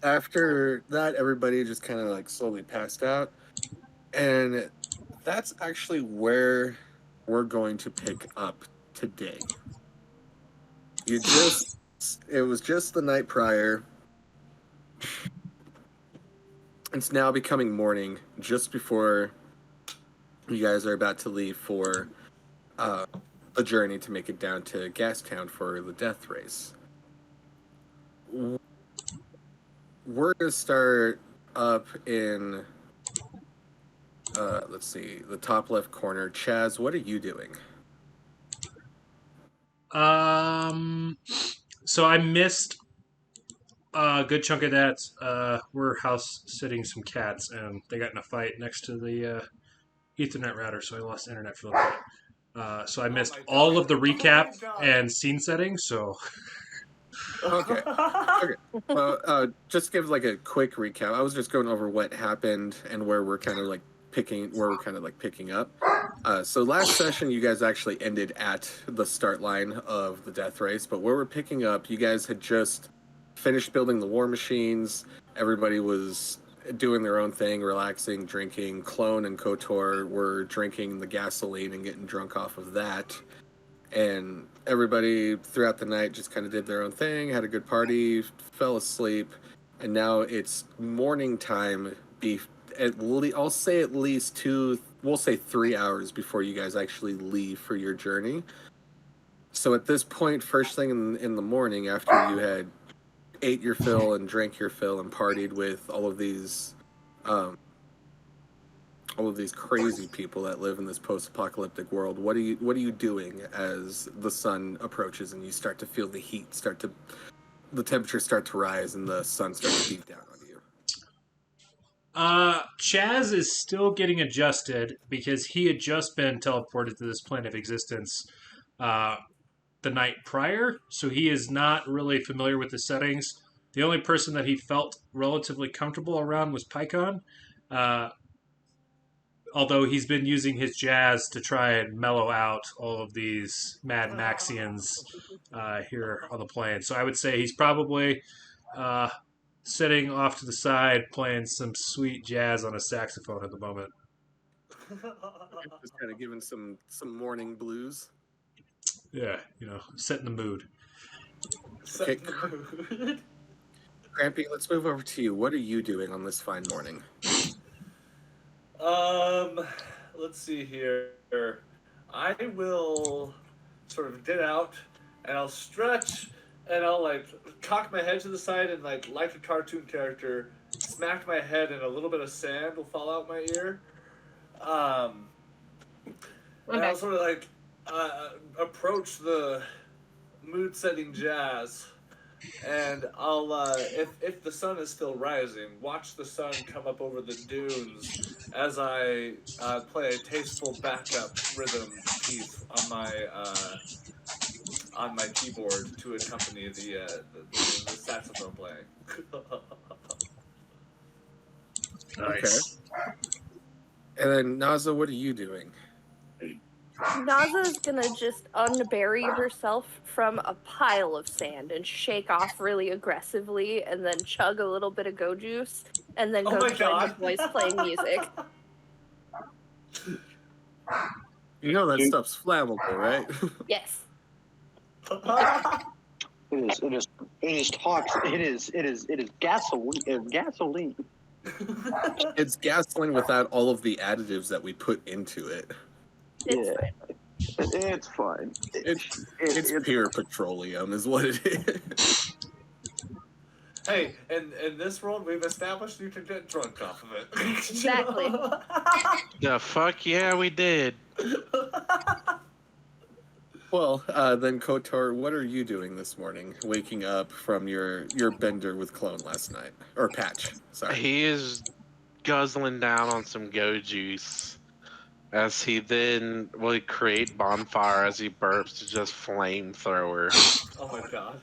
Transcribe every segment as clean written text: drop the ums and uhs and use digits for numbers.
After that, everybody just kind of like slowly passed out. And that's actually where we're going to pick up today. It was just the night prior. It's now becoming morning, just before you guys are about to leave for the journey to make it down to Gastown for the death race. We're going to start up in, let's see, the top left corner. Chaz, what are you doing? So I missed a good chunk of that. We're house sitting some cats, and they got in a fight next to the Ethernet router, so I lost internet for a little bit. So I missed all of the recap and scene setting. So Okay. Okay. Well, just give like a quick recap. I was just going over what happened and where we're kind of like picking up. So last session, you guys actually ended at the start line of the death race, but where we're picking up, you guys had just finished building the war machines. Everybody was doing their own thing, relaxing, drinking. Clone and Kotor were drinking the gasoline and getting drunk off of that. And everybody throughout the night just kind of did their own thing, had a good party, fell asleep, and now it's morning time. I'll say at least we'll say 3 hours before you guys actually leave for your journey. So at this point, first thing in the morning, after you had ate your fill and drank your fill and partied with all of these crazy people that live in this post-apocalyptic world, what are you doing as the sun approaches and you start to feel the heat the temperature start to rise and the sun starts to beat down on you? Chaz is still getting adjusted because he had just been teleported to this plane of existence the night prior, so he is not really familiar with the settings. The only person that he felt relatively comfortable around was Pycon. Although he's been using his jazz to try and mellow out all of these Mad Maxians here on the plane. So I would say he's probably sitting off to the side playing some sweet jazz on a saxophone at the moment. Just kind of giving some morning blues. Yeah, setting the mood. Okay. Crampy, let's move over to you. What are you doing on this fine morning? Let's see here. I will sort of get out, and I'll stretch, and I'll like cock my head to the side, and like a cartoon character, smack my head, and a little bit of sand will fall out my ear. And I'll sort of like approach the mood-setting jazz. And I'll, if the sun is still rising, watch the sun come up over the dunes as I play a tasteful backup rhythm piece on my keyboard to accompany the saxophone playing. Nice. Okay. And then Naza, what are you doing? Naza's gonna just unbury herself from a pile of sand and shake off really aggressively, and then chug a little bit of go juice, and then go join the boys playing music. You know that stuff's flammable, right? Yes. It is toxic. It is gasoline. Gasoline. It's gasoline without all of the additives that we put into it. It's fine. It's pure petroleum is what it is. Hey, in this world, we've established you can get drunk off of it. Exactly. The fuck yeah, we did. Well, then Kotor, what are you doing this morning? Waking up from your bender with Clone last night, or Patch? Sorry. He is guzzling down on some go juice. As he then will create bonfire as he burps to just flamethrower. Oh my god.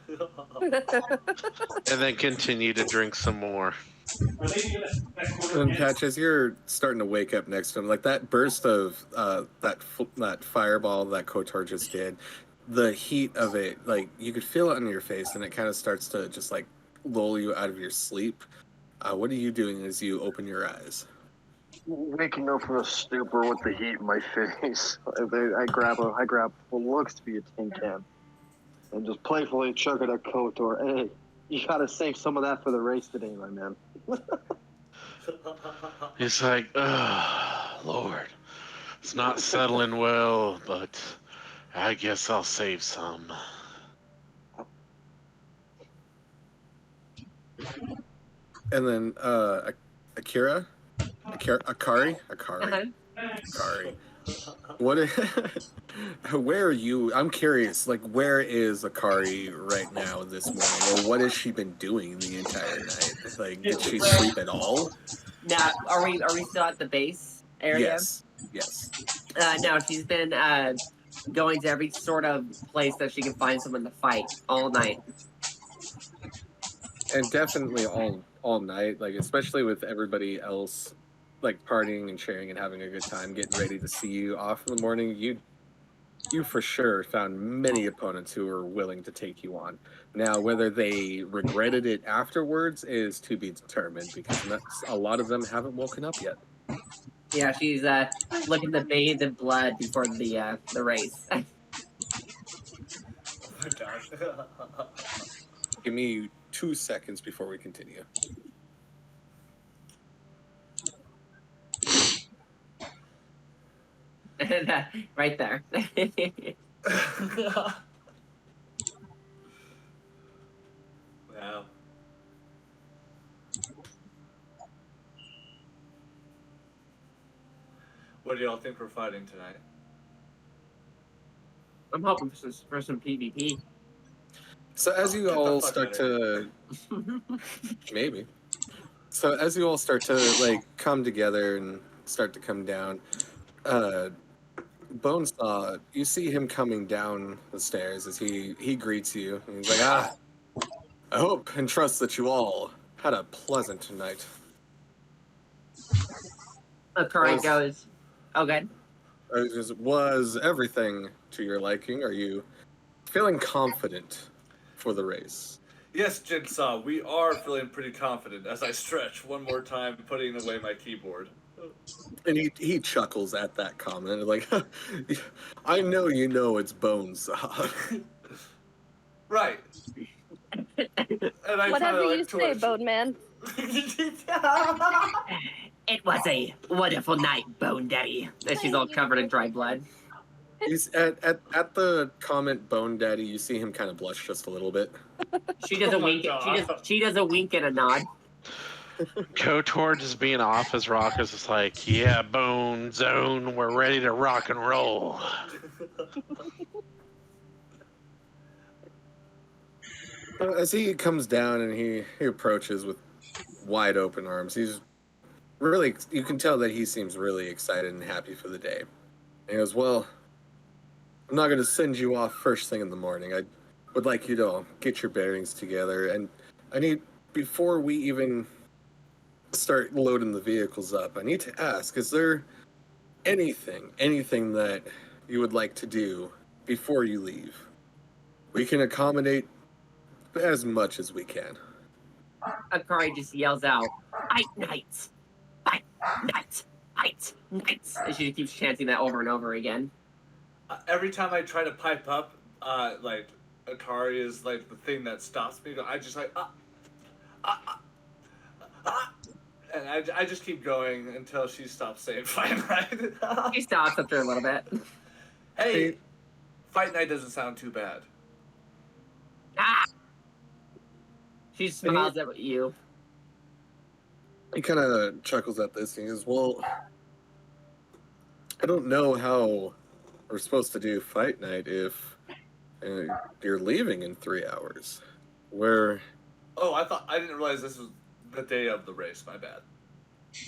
And then continue to drink some more. And Patch, as you're starting to wake up next to him, like that burst of that fireball that Kotor just did, the heat of it, like you could feel it on your face, and it kind of starts to just like lull you out of your sleep. What are you doing as you open your eyes? Waking up from a stupor with the heat in my face, I grab what looks to be a tin can, and just playfully chuck it at Kotor. Hey, you gotta save some of that for the race today, my man. He's like, oh, Lord, it's not settling well, but I guess I'll save some. And then Akari. What? Where are you? I'm curious. Like, where is Akari right now this morning, or what has she been doing the entire night? Like, did she sleep at all? Now, are we still at the base area? Yes. No, she's been going to every sort of place that she can find someone to fight all night. And definitely all night, like especially with everybody else, like partying and sharing and having a good time, getting ready to see you off in the morning. You for sure found many opponents who were willing to take you on. Now, whether they regretted it afterwards is to be determined, because a lot of them haven't woken up yet. Yeah, she's looking to bathe in blood before the race. Oh my gosh. Give me 2 seconds before we continue. Right there. Wow. What do y'all think we're fighting tonight? I'm hoping for some PvP. So as you all start to maybe. So as you all start to like come together and start to come down, Bonesaw, you see him coming down the stairs as he greets you. And he's like, I hope and trust that you all had a pleasant night. Akari goes, oh, good. Was everything to your liking? Are you feeling confident for the race? Yes, Jigsaw, we are feeling pretty confident as I stretch one more time, putting away my keyboard. And he chuckles at that comment, like, I know you know it's Bonesaw. Right. And I Whatever you say, Bone Man. It was a wonderful night, Bone Daddy. And she's all covered in dry blood. He's at the comment Bone Daddy, you see him kind of blush just a little bit. She does a wink. She does a wink and a nod. Kotor just being off his rockers is like, yeah, Bone Zone, we're ready to rock and roll. As he comes down and he approaches with wide open arms, he's really, you can tell that he seems really excited and happy for the day. And he goes, well, I'm not going to send you off first thing in the morning. I would like you to get your bearings together. And I need, before we even start loading the vehicles up, I need to ask, is there anything that you would like to do before you leave? We can accommodate as much as we can. Akari just yells out, "Fight nights! Fight nights! Fight nights!" And she keeps chanting that over and over again. Every time I try to pipe up, like, Akari is like the thing that stops me. I just like, and I just keep going until she stops saying fight night. She stops after a little bit. Hey, fight night doesn't sound too bad. Ah! She smiles at you. He kind of chuckles at this and he goes, well, I don't know how we're supposed to do fight night if you're leaving in 3 hours. Oh, I didn't realize this was the day of the race. My bad.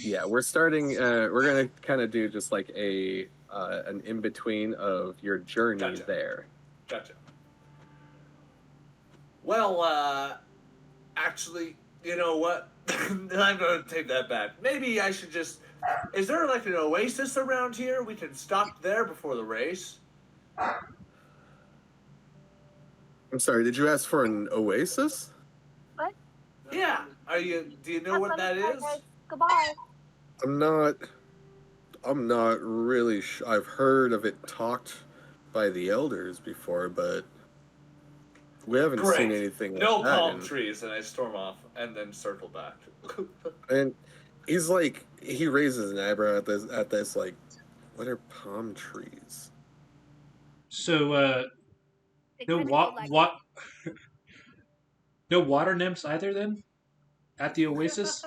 Yeah, we're starting. We're gonna kind of do just like an in between of your journey there. Gotcha. Well, actually, you know what? I'm gonna take that back. Maybe I should just. Is there like an oasis around here? We can stop there before the race. I'm sorry, did you ask for an oasis? Yeah. Do you know what that is? Goodbye. I'm not really I've heard of it talked by the elders before, but we haven't seen Great. anything like No that. palm trees, and I storm off and then circle back. And he's like, he raises an eyebrow at this like, what are palm trees? So, no no water nymphs either then? At the oasis?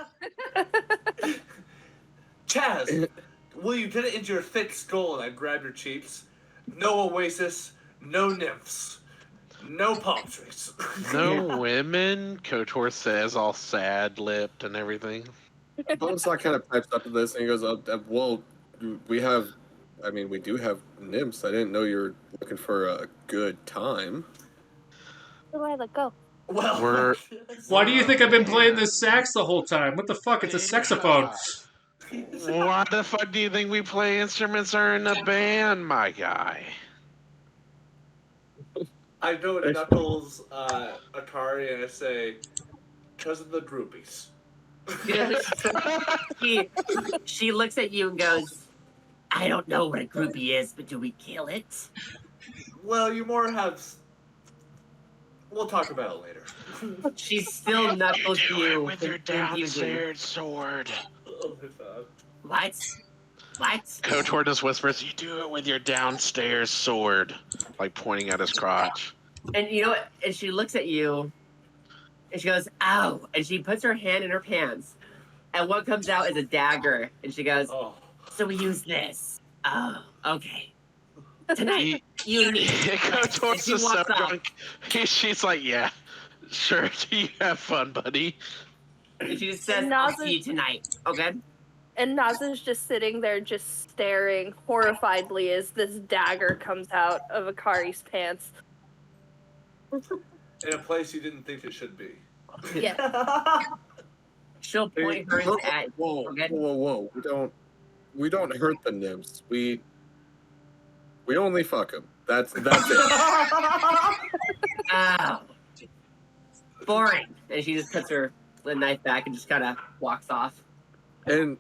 Chazz, will you get it into your thick skull? And I grab your cheeks. No oasis, no nymphs, no palm trees. No women, KOTOR says, all sad-lipped and everything. Bonesaw kind of pipes up to this and he goes, well, we do have nymphs. I didn't know you were looking for a good time. Where do I let go? Well, Why do you think I've been playing this sax the whole time? What the fuck? It's a saxophone. Why the fuck do you think we play instruments are in a band, my guy? I know it knuckles Akari and I say, because of the groupies. she looks at you and goes, I don't know what a groupie is, but do we kill it? Well, you more have. We'll talk about it later. She still knuckles you with your downstairs sword. Oh my god. What? What? KOTOR just whispers, you do it with your downstairs sword. Like pointing at his crotch. And you know what? And she looks at you and she goes, ow. And she puts her hand in her pants. And what comes out is a dagger. And she goes, Oh. so we use this. Oh, okay. Tonight, you and me. KOTOR's She just so walks off. drunk. She's like, yeah, sure, you have fun, buddy. And she just says, And I'll Naz see you tonight. Okay? And Naza's just sitting there, just staring horrifiedly as this dagger comes out of Akari's pants. In a place you didn't think it should be. Yeah. She'll point hers at. Whoa, Okay. whoa! We don't hurt the nymphs. We only fuck them. That's it. Ow. Boring. And she just puts her knife back and just kind of walks off. And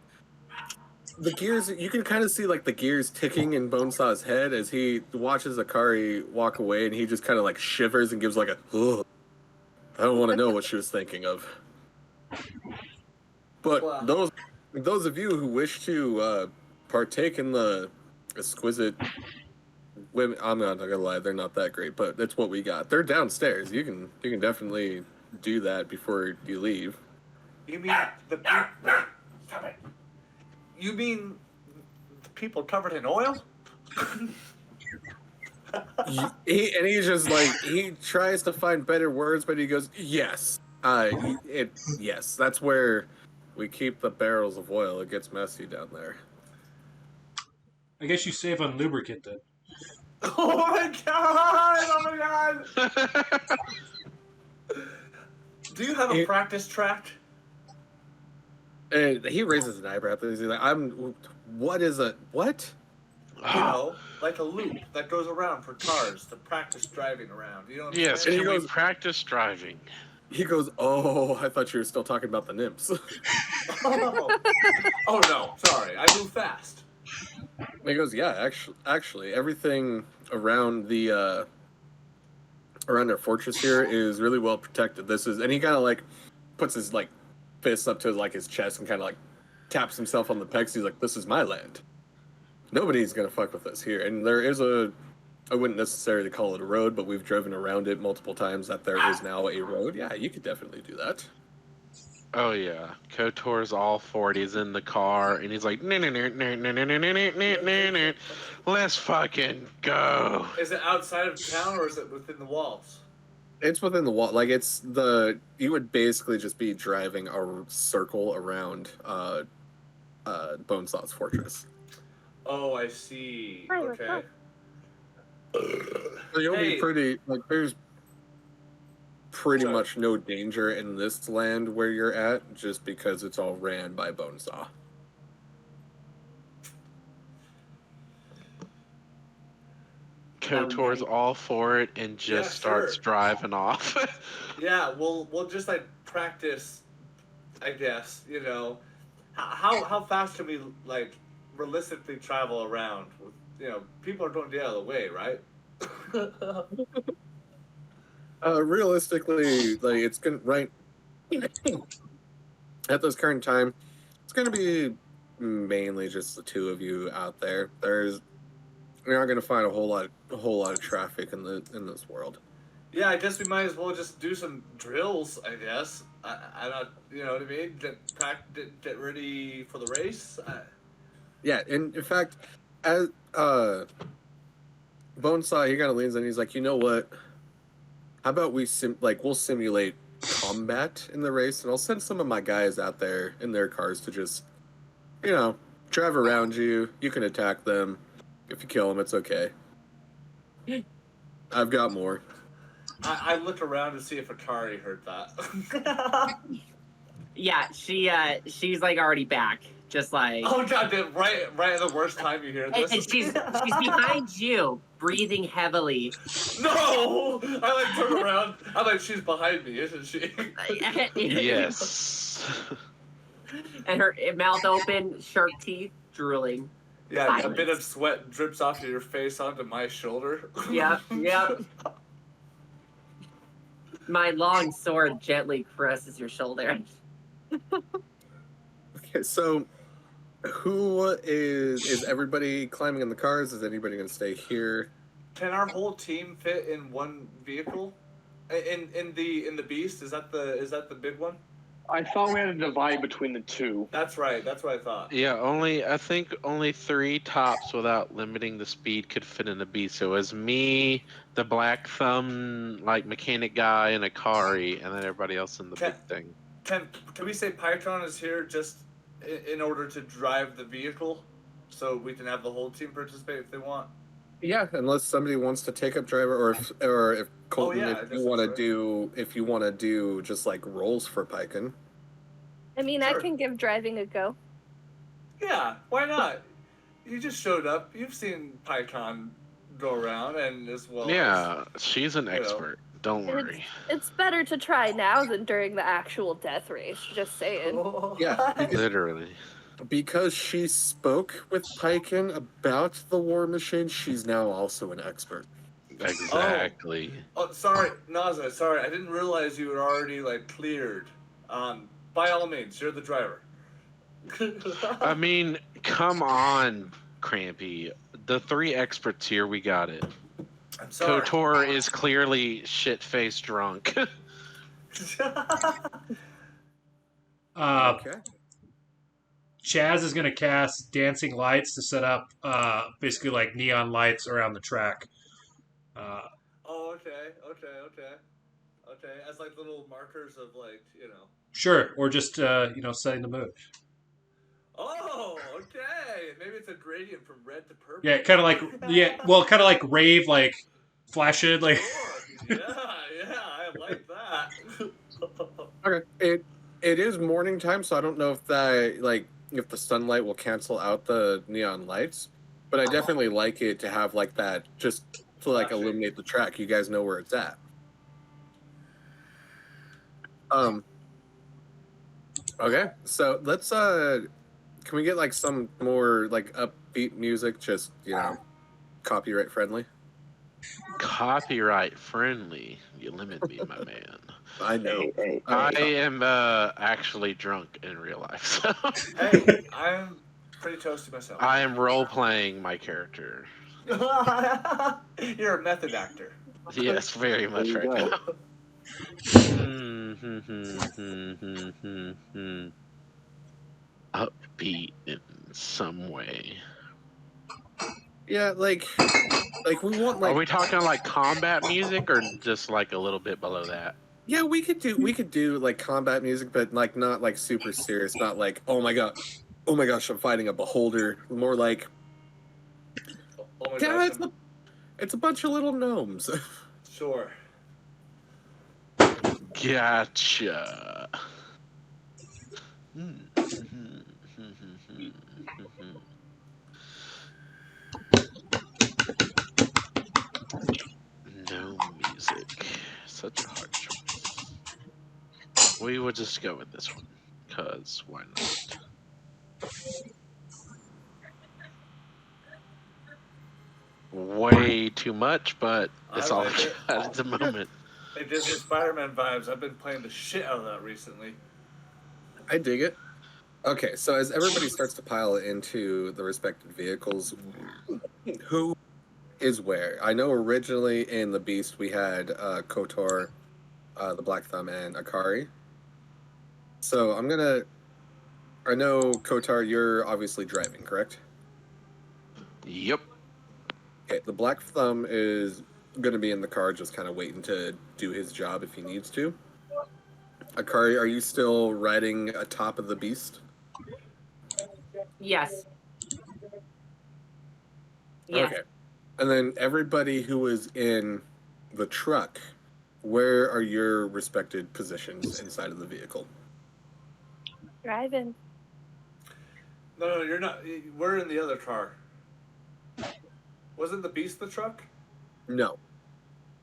the gears, you can kind of see like the gears ticking in Bonesaw's head as he watches Akari walk away, and he just kind of like shivers and gives like a, ugh. I don't want to know what she was thinking of. But Wow. those of you who wish to partake in the exquisite women, I'm not gonna lie, they're not that great, but that's what we got. They're downstairs. You can definitely do that before you leave. You mean the Stop it. You mean the people covered in oil? He just like, he tries to find better words, but he goes, yes, yes, that's where we keep the barrels of oil. It gets messy down there. I guess you save on lubricant then. Oh my god! Oh my god! Do you have a practice track? And he raises an eyebrow. He's like, what is a, what? You know, like a loop that goes around for cars to practice driving around. You know what I'm Yes, saying? can we practice driving? He goes, oh, I thought you were still talking about the nymphs. Oh no, sorry, I move fast. He goes, yeah, actually, everything around the around our fortress here is really well protected. And he kind of like puts his like fists up to like his chest and kind of like taps himself on the pecs. He's like, this is my land. Nobody's gonna fuck with us here. And there is I wouldn't necessarily call it a road, but we've driven around it multiple times that there is now a road. Yeah, you could definitely do that. Oh yeah, KOTOR's all 40's in the car, and he's like, let's fucking go. Is it outside of town or is it within the walls? It's within the wall. Like you would basically just be driving a circle around Bonesaw's fortress. Oh, I see. Hi, Okay. So you'll be pretty like there's pretty much no danger in this land where you're at, just because it's all ran by Bonesaw. KOTOR's all for it and just starts driving off. Yeah, we'll just like practice, I guess. You know, how fast can we like realistically travel around? You know, people are going to get out of the way, right? Realistically, like it's gonna right at this current time, it's gonna be mainly just the two of you out there. You're not gonna find a whole lot of traffic in this world. Yeah, I guess we might as well just do some drills. I guess I don't, you know what I mean? Get ready for the race. Yeah, and in fact, as Bonesaw, he kind of leans in. He's like, you know what? How about we'll simulate combat in the race, and I'll send some of my guys out there in their cars to just, you know, drive around you. You can attack them. If you kill them, it's okay. I've got more. I look around to see if Akari heard that. Yeah, she's like already back, just like. Oh god, dude, right at the worst time you hear this. And she's behind you, breathing heavily. No! I like turn around. I'm like, she's behind me, isn't she? Yes. And her mouth open, shark teeth, drooling. Yeah, Silence. a bit of sweat drips off of your face onto my shoulder. Yep. My long sword gently caresses your shoulder. Okay, so who is everybody climbing in the cars? Is anybody going to stay here? Can our whole team fit in one vehicle? In the beast? Is that the big one? I thought we had to divide between the two. That's right. That's what I thought. Yeah, I think only 3 tops without limiting the speed could fit in the beast. So it was me, the black thumb like mechanic guy, and Akari, and then everybody else in the big thing. Can we say Python is here just in order to drive the vehicle, so we can have the whole team participate if they want? Yeah, unless somebody wants to take up driver, or if Colton, if you want to do just like roles for Python. I mean, Sure. I can give driving a go. Yeah, why not? You just showed up. You've seen PyCon go around, and as well. Yeah, she's an expert. Don't worry. It's better to try now than during the actual death race. Just saying. Yeah, Literally. Because she spoke with Python about the war machine, she's now also an expert. Exactly. Oh, sorry, Naza. Sorry, I didn't realize you had already like cleared. By all means, you're the driver. I mean, come on, Crampy. The 3 experts here, we got it. I'm sorry. KOTOR is clearly shit-faced drunk. Okay. Chazz is going to cast dancing lights to set up basically like neon lights around the track. Oh, okay. As like little markers of like, you know. Sure, or just setting the mood. Oh, okay. Maybe it's a gradient from red to purple. Yeah, kind of like rave, like flashing, like. Sure. Yeah, I like that. Okay. It is morning time, so I don't know if the sunlight will cancel out the neon lights, but I definitely like it to have like that just to like illuminate the track. You guys know where it's at. Okay, so let's can we get like some more like upbeat music, just copyright friendly? Copyright friendly. You limit me, my man. I know. I am actually drunk in real life. So. Hey, I'm pretty toasty myself. I am role playing my character. You're a method actor. Yes, very much right now. Upbeat in some way. Yeah, like we want like. Are we talking like combat music or just like a little bit below that? Yeah, we could do like combat music, but like not like super serious. Not like oh my gosh, I'm fighting a beholder. More like it's a bunch of little gnomes. Sure. Gotcha. such a hard choice. We will just go with this one, cause why not? Way too much, but it's I all I like it. got at the moment. Hey, Disney Spider-Man vibes. I've been playing the shit out of that recently. I dig it. Okay, so as everybody starts to pile into the respective vehicles, who is where? I know originally in the Beast we had Kotor, the Black Thumb, and Akari. So I know, Kotar, you're obviously driving, correct? Yep. Okay, the Black Thumb is going to be in the car just kind of waiting to do his job if he needs to. Akari, are you still riding atop of the Beast? Yes. Yes. Okay. And then everybody who is in the truck, where are your respected positions inside of the vehicle? Driving. No, you're not. We're in the other car. Wasn't the Beast the truck? No.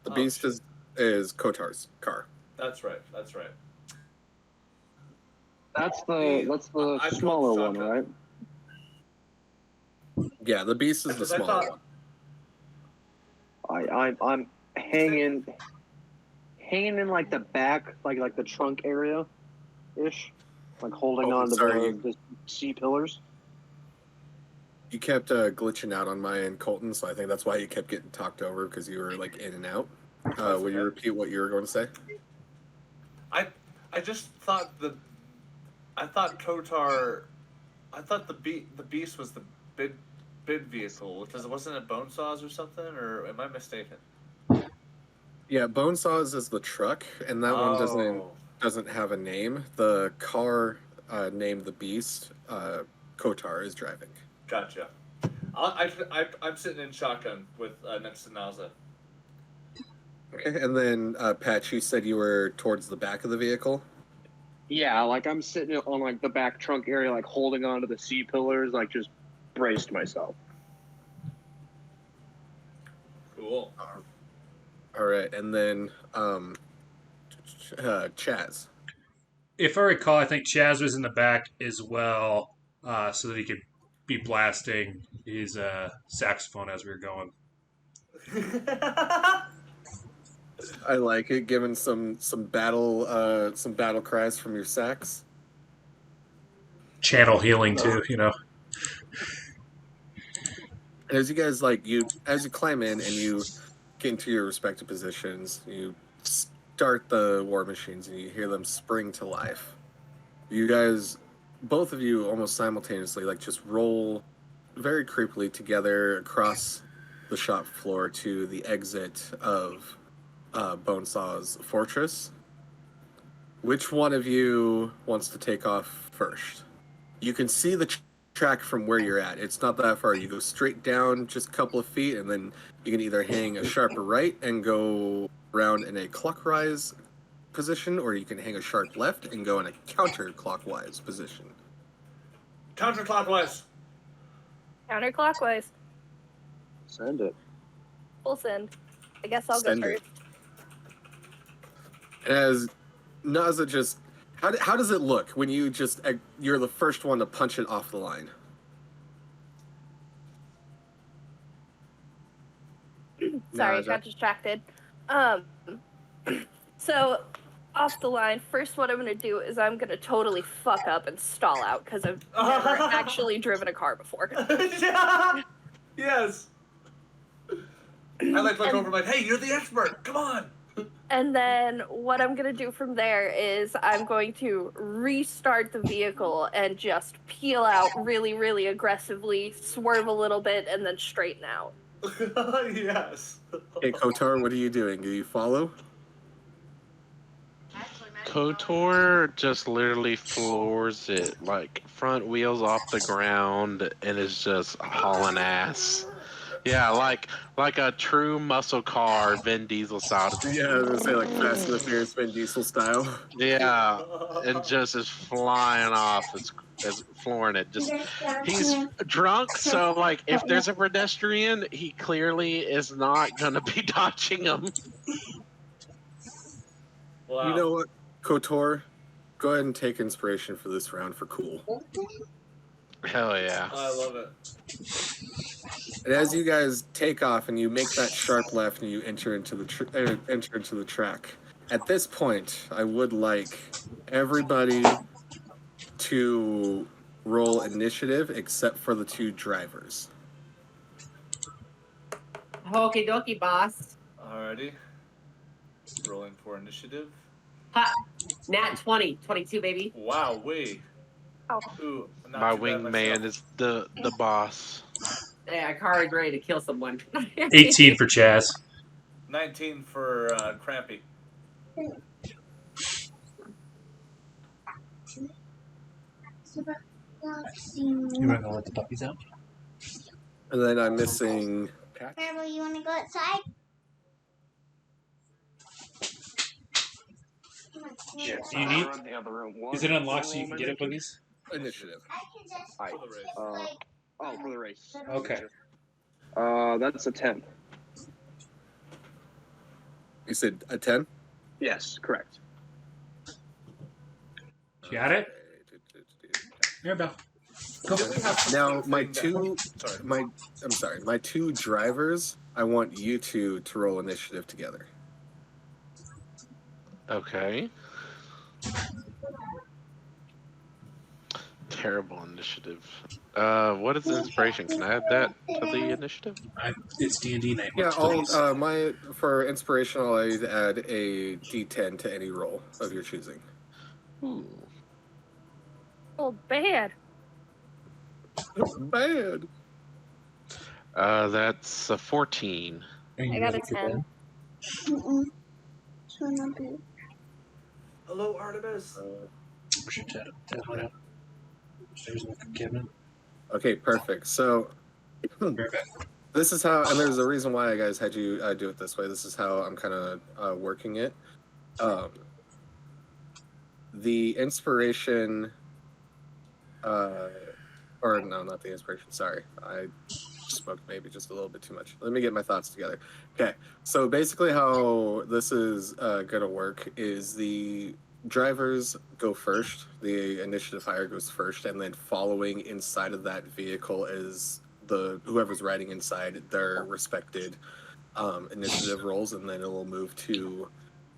The Beast is Kotar's car. That's right. That's right. That's the I smaller told one, Shotgun. right? Yeah, the Beast is the Because I smaller thought- one. I'm hanging in like the back, like the trunk area, ish, like holding Oh, on to sorry. the C pillars. You kept glitching out on my end, Colton, so I think that's why you kept getting talked over, because you were like in and out. Will you repeat what you were going to say? I just thought I thought Kotar. I thought the Beast was the bid vehicle. Because wasn't it Bonesaws or something? Or am I mistaken? Yeah, Bonesaws is the truck, and that one doesn't have a name. The car named the Beast, Kotar is driving. Gotcha. I'm sitting in shotgun with next to Naza. Okay, and then Pat, you said you were towards the back of the vehicle. Yeah, like I'm sitting on like the back trunk area, like holding on to the C pillars, like just braced myself. Cool. All right, and then Chaz. If I recall, I think Chaz was in the back as well, so that he could be blasting his saxophone as we were going. I like it, giving some battle cries from your sax. Channel healing too, you know. As you guys as you climb in and you get into your respective positions, you start the war machines and you hear them spring to life. You guys, both of you, almost simultaneously, like just roll very creepily together across the shop floor to the exit of Bonesaw's fortress. Which one of you wants to take off first? You can see the track from where you're at. It's not that far. You go straight down just a couple of feet, and then you can either hang a sharper right and go around in a clockwise position, or you can hang a sharp left and go in a counterclockwise position. Counterclockwise. Counterclockwise. Send it. Full send. I guess I'll Send go it. first. As Naza just, how does it look when you're the first one to punch it off the line? Sorry, Naza. got distracted. So off the line, first what I'm gonna do is I'm gonna totally fuck up and stall out because I've never actually driven a car before. Yeah. Yes. I look over like, hey, you're the expert. Come on. And then what I'm going to do from there is I'm going to restart the vehicle and just peel out really, really aggressively, swerve a little bit, and then straighten out. Yes. Hey, Kotar, what are you doing? Do you follow? KOTOR just literally floors it, like front wheels off the ground, and is just hauling ass. Yeah, like a true muscle car, Vin Diesel style. Yeah, I was gonna say like Fast and the Furious Vin Diesel style. Yeah, and just is flying off, as flooring it. Just he's drunk, so like if there's a pedestrian, he clearly is not gonna be dodging him. Wow. You know what, KOTOR? Go ahead and take inspiration for this round for cool. Hell yeah. I love it. And as you guys take off and you make that sharp left and you enter into the track, at this point, I would like everybody to roll initiative except for the two drivers. Okie dokie, boss. Alrighty. Rolling for initiative. Ha! Nat 20. 22, baby. Wow, wait. Oh. Ooh, not My too bad wingman myself. is the boss. Yeah, Akari's ready to kill someone. 18 for Chazz. 19 for Crampy. You want to let the puppies out? And then I'm missing Patch. Grandma, you want to go outside? Yeah. Do you need? Run the other room. Is it unlocked so you can get it, Boogies? Initiative. I can just Alright. For the race. For the race. Okay. That's a 10. You said a 10? Yes, correct. You got it? Here, Bell. Go. Did we have Now my something two my two drivers, I want you two to roll initiative together. Okay. Terrible initiative. What is inspiration? Can I add that to the initiative? It's D&D night. Yeah, Please. for inspiration, I'll add a D10 to any roll of your choosing. Ooh. Oh, bad. Bad. That's a 14. I got a 10. Hello, Artemis. Where's your tab? There's a cabinet. Okay, perfect. So this is how, and there's a reason why I guys had you do it this way. This is how I'm kind of working it. The inspiration, or no, not the inspiration. Sorry, I spoke maybe just a little bit too much. Let me get my thoughts together. Okay, so basically how this is gonna work is the drivers go first, the initiative higher goes first, and then following inside of that vehicle is the whoever's riding inside their respected initiative rolls, and then it will move to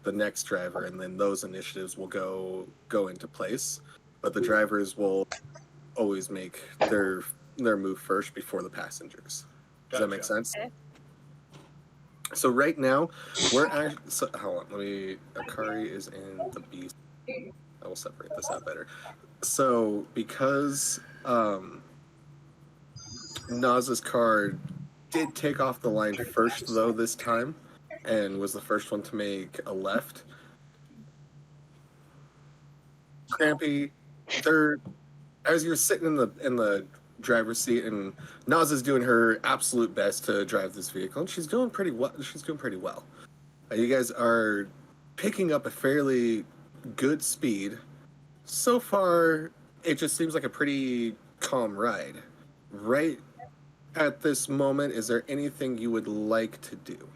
the next driver, and then those initiatives will go into place. But the drivers will always make their move first before the passengers. Does that make sense? Okay. So right now, we're actually... So, hold on, Akari is in the beast. I will separate this out better. So, because Naz's car did take off the line first, though, this time, and was the first one to make a left, Crampy, as you're sitting in the driver's seat, and Naz is doing her absolute best to drive this vehicle, and she's doing pretty well. You guys are picking up a fairly good speed. So far, it just seems like a pretty calm ride. Right at this moment, is there anything you would like to do?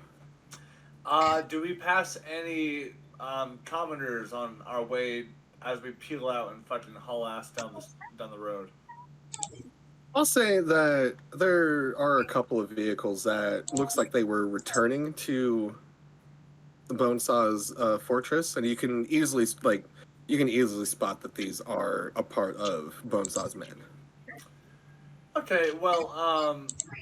Do we pass any commoners on our way as we peel out and fucking haul ass down the road? I'll say that there are a couple of vehicles that looks like they were returning to the Bonesaw's fortress, and you can easily spot that these are a part of Bonesaw's men. Okay, well,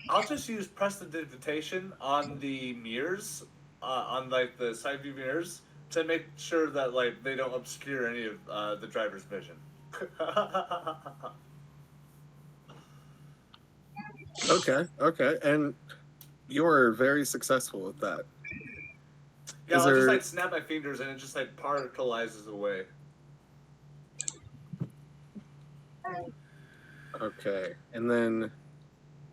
I'll just use prestidigitation on the mirrors, on like the side view mirrors, to make sure that like they don't obscure any of the driver's vision. Okay, and you're very successful with that. Yeah, Is I'll just there- like snap my fingers and it just like particleizes away. Okay, and then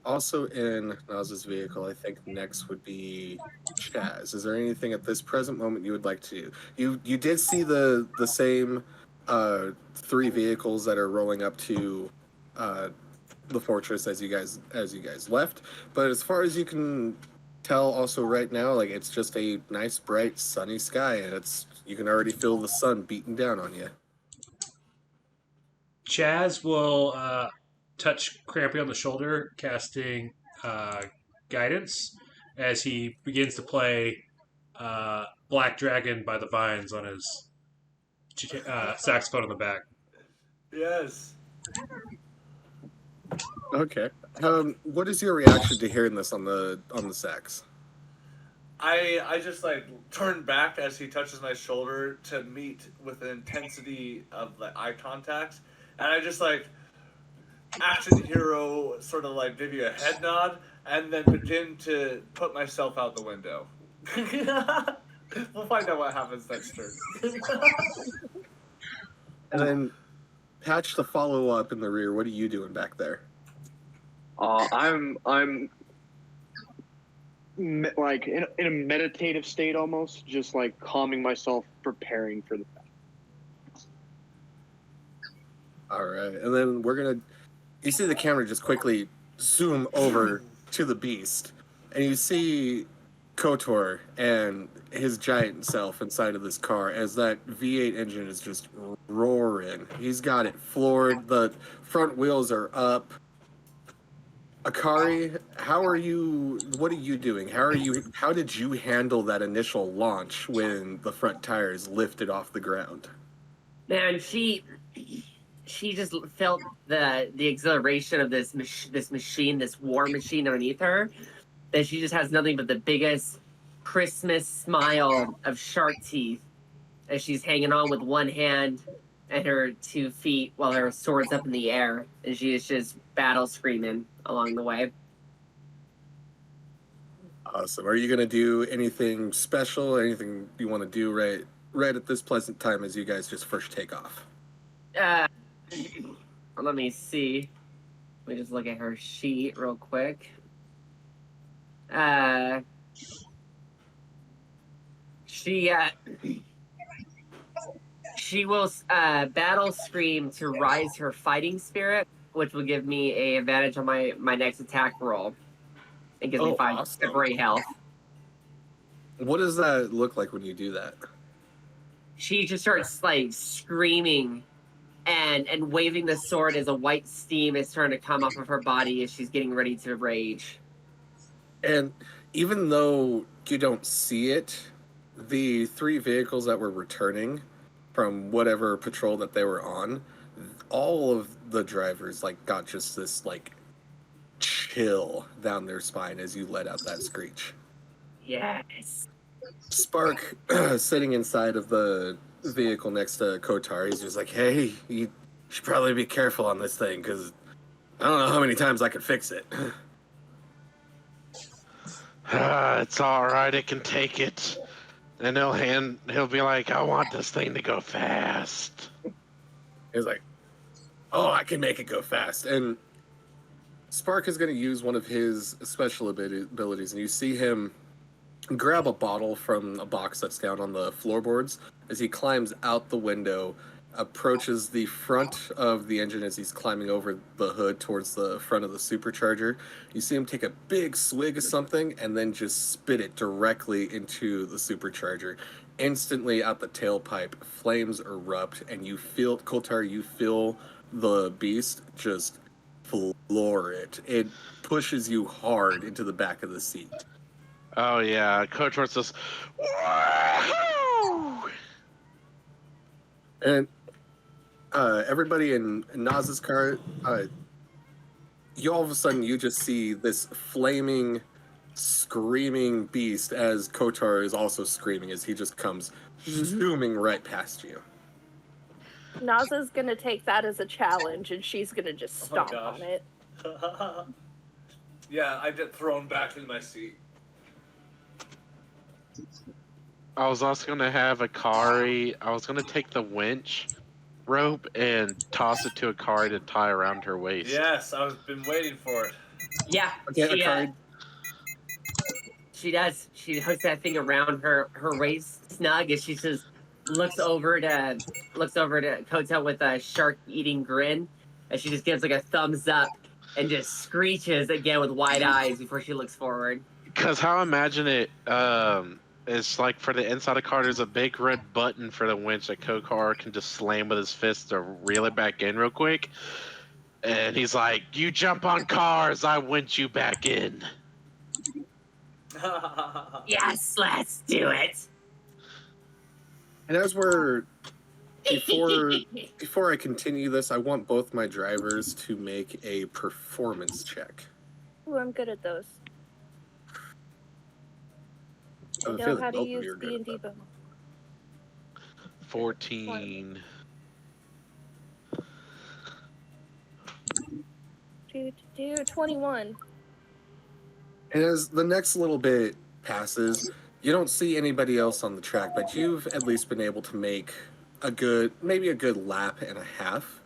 also in Naz's vehicle, I think next would be Chazz. Is there anything at this present moment you would like to do? You did see the same three vehicles that are rolling up to the fortress as you guys left, but as far as you can tell, also right now, like it's just a nice, bright, sunny sky, and it's You can already feel the sun beating down on you. Chaz will touch Crampy on the shoulder, casting guidance as he begins to play Black Dragon by the Vines on his saxophone in the back. Yes. Okay. What is your reaction to hearing this on the sax? I just like turn back as he touches my shoulder to meet with the intensity of the eye contact, and I just like action hero sort of like give you a head nod, and then begin to put myself out the window. We'll find out what happens next turn. And then, Patch, the follow up in the rear. What are you doing back there? I'm like in a meditative state almost, just like calming myself, preparing for the fact. All right, and then you see the camera just quickly zoom over to the beast, and you see KOTOR and his giant self inside of this car as that V8 engine is just roaring. He's got it floored. The front wheels are up. Akari, what are you doing? How did you handle that initial launch when the front tires lifted off the ground? Man, she just felt the exhilaration of this machine, this war machine underneath her. That she just has nothing but the biggest Christmas smile of shark teeth as she's hanging on with one hand and her 2 feet while her sword's up in the air, and she is just battle screaming along the way. Awesome. Are you gonna do anything special? Anything you want to do right at this pleasant time as you guys just first take off? Let me see. Let me just look at her sheet real quick. She will battle scream to rise her fighting spirit, which will give me a advantage on my next attack roll. It gives me 5 temporary health. What does that look like when you do that? She just starts like screaming and waving the sword as a white steam is starting to come off of her body as she's getting ready to rage. And even though you don't see it, the 3 vehicles that were returning from whatever patrol that they were on, all of the drivers like got just this like chill down their spine as you let out that screech. Yes. Spark, sitting inside of the vehicle next to KOTOR, he's just like, hey, you should probably be careful on this thing, because I don't know how many times I can fix it. It's all right. It can take it. And he'll be like, I want this thing to go fast. He's like, oh, I can make it go fast. And Spark is going to use one of his special abilities, and you see him grab a bottle from a box that's down on the floorboards as he climbs out the window, approaches the front of the engine as he's climbing over the hood towards the front of the supercharger. You see him take a big swig of something and then just spit it directly into the supercharger. Instantly out the tailpipe, flames erupt, and you feel, KOTOR, you feel the beast just floor it. It pushes you hard into the back of the seat. Oh yeah, KOTOR says, "Woohoo!" And everybody in Naz's car, you all of a sudden you just see this flaming, screaming beast as KOTOR is also screaming as he just comes zooming right past you. Naza's gonna take that as a challenge, and she's gonna just stomp on it. Yeah, I get thrown back in my seat. I was also going to have Akari. I was going to take the winch rope and toss it to Akari to tie around her waist. Yes, I've been waiting for it. Yeah, Okay, she does. She hooks that thing around her waist snug as she just looks over to KOTOR with a shark-eating grin as she just gives like a thumbs up and just screeches again with wide eyes before she looks forward. Because how I imagine it, It's like for the inside of the car, there's a big red button for the winch that Kokar can just slam with his fist to reel it back in real quick. And he's like, "You jump on cars, I winch you back in." Yes, let's do it. And as we're before I continue this, I want both my drivers to make a performance check. Ooh, I'm good at those. I I have a know feeling how to both of you use are good at D&D that. bonus. 14. Do 21. And as the next little bit passes, you don't see anybody else on the track, but you've at least been able to make maybe a good lap and a half.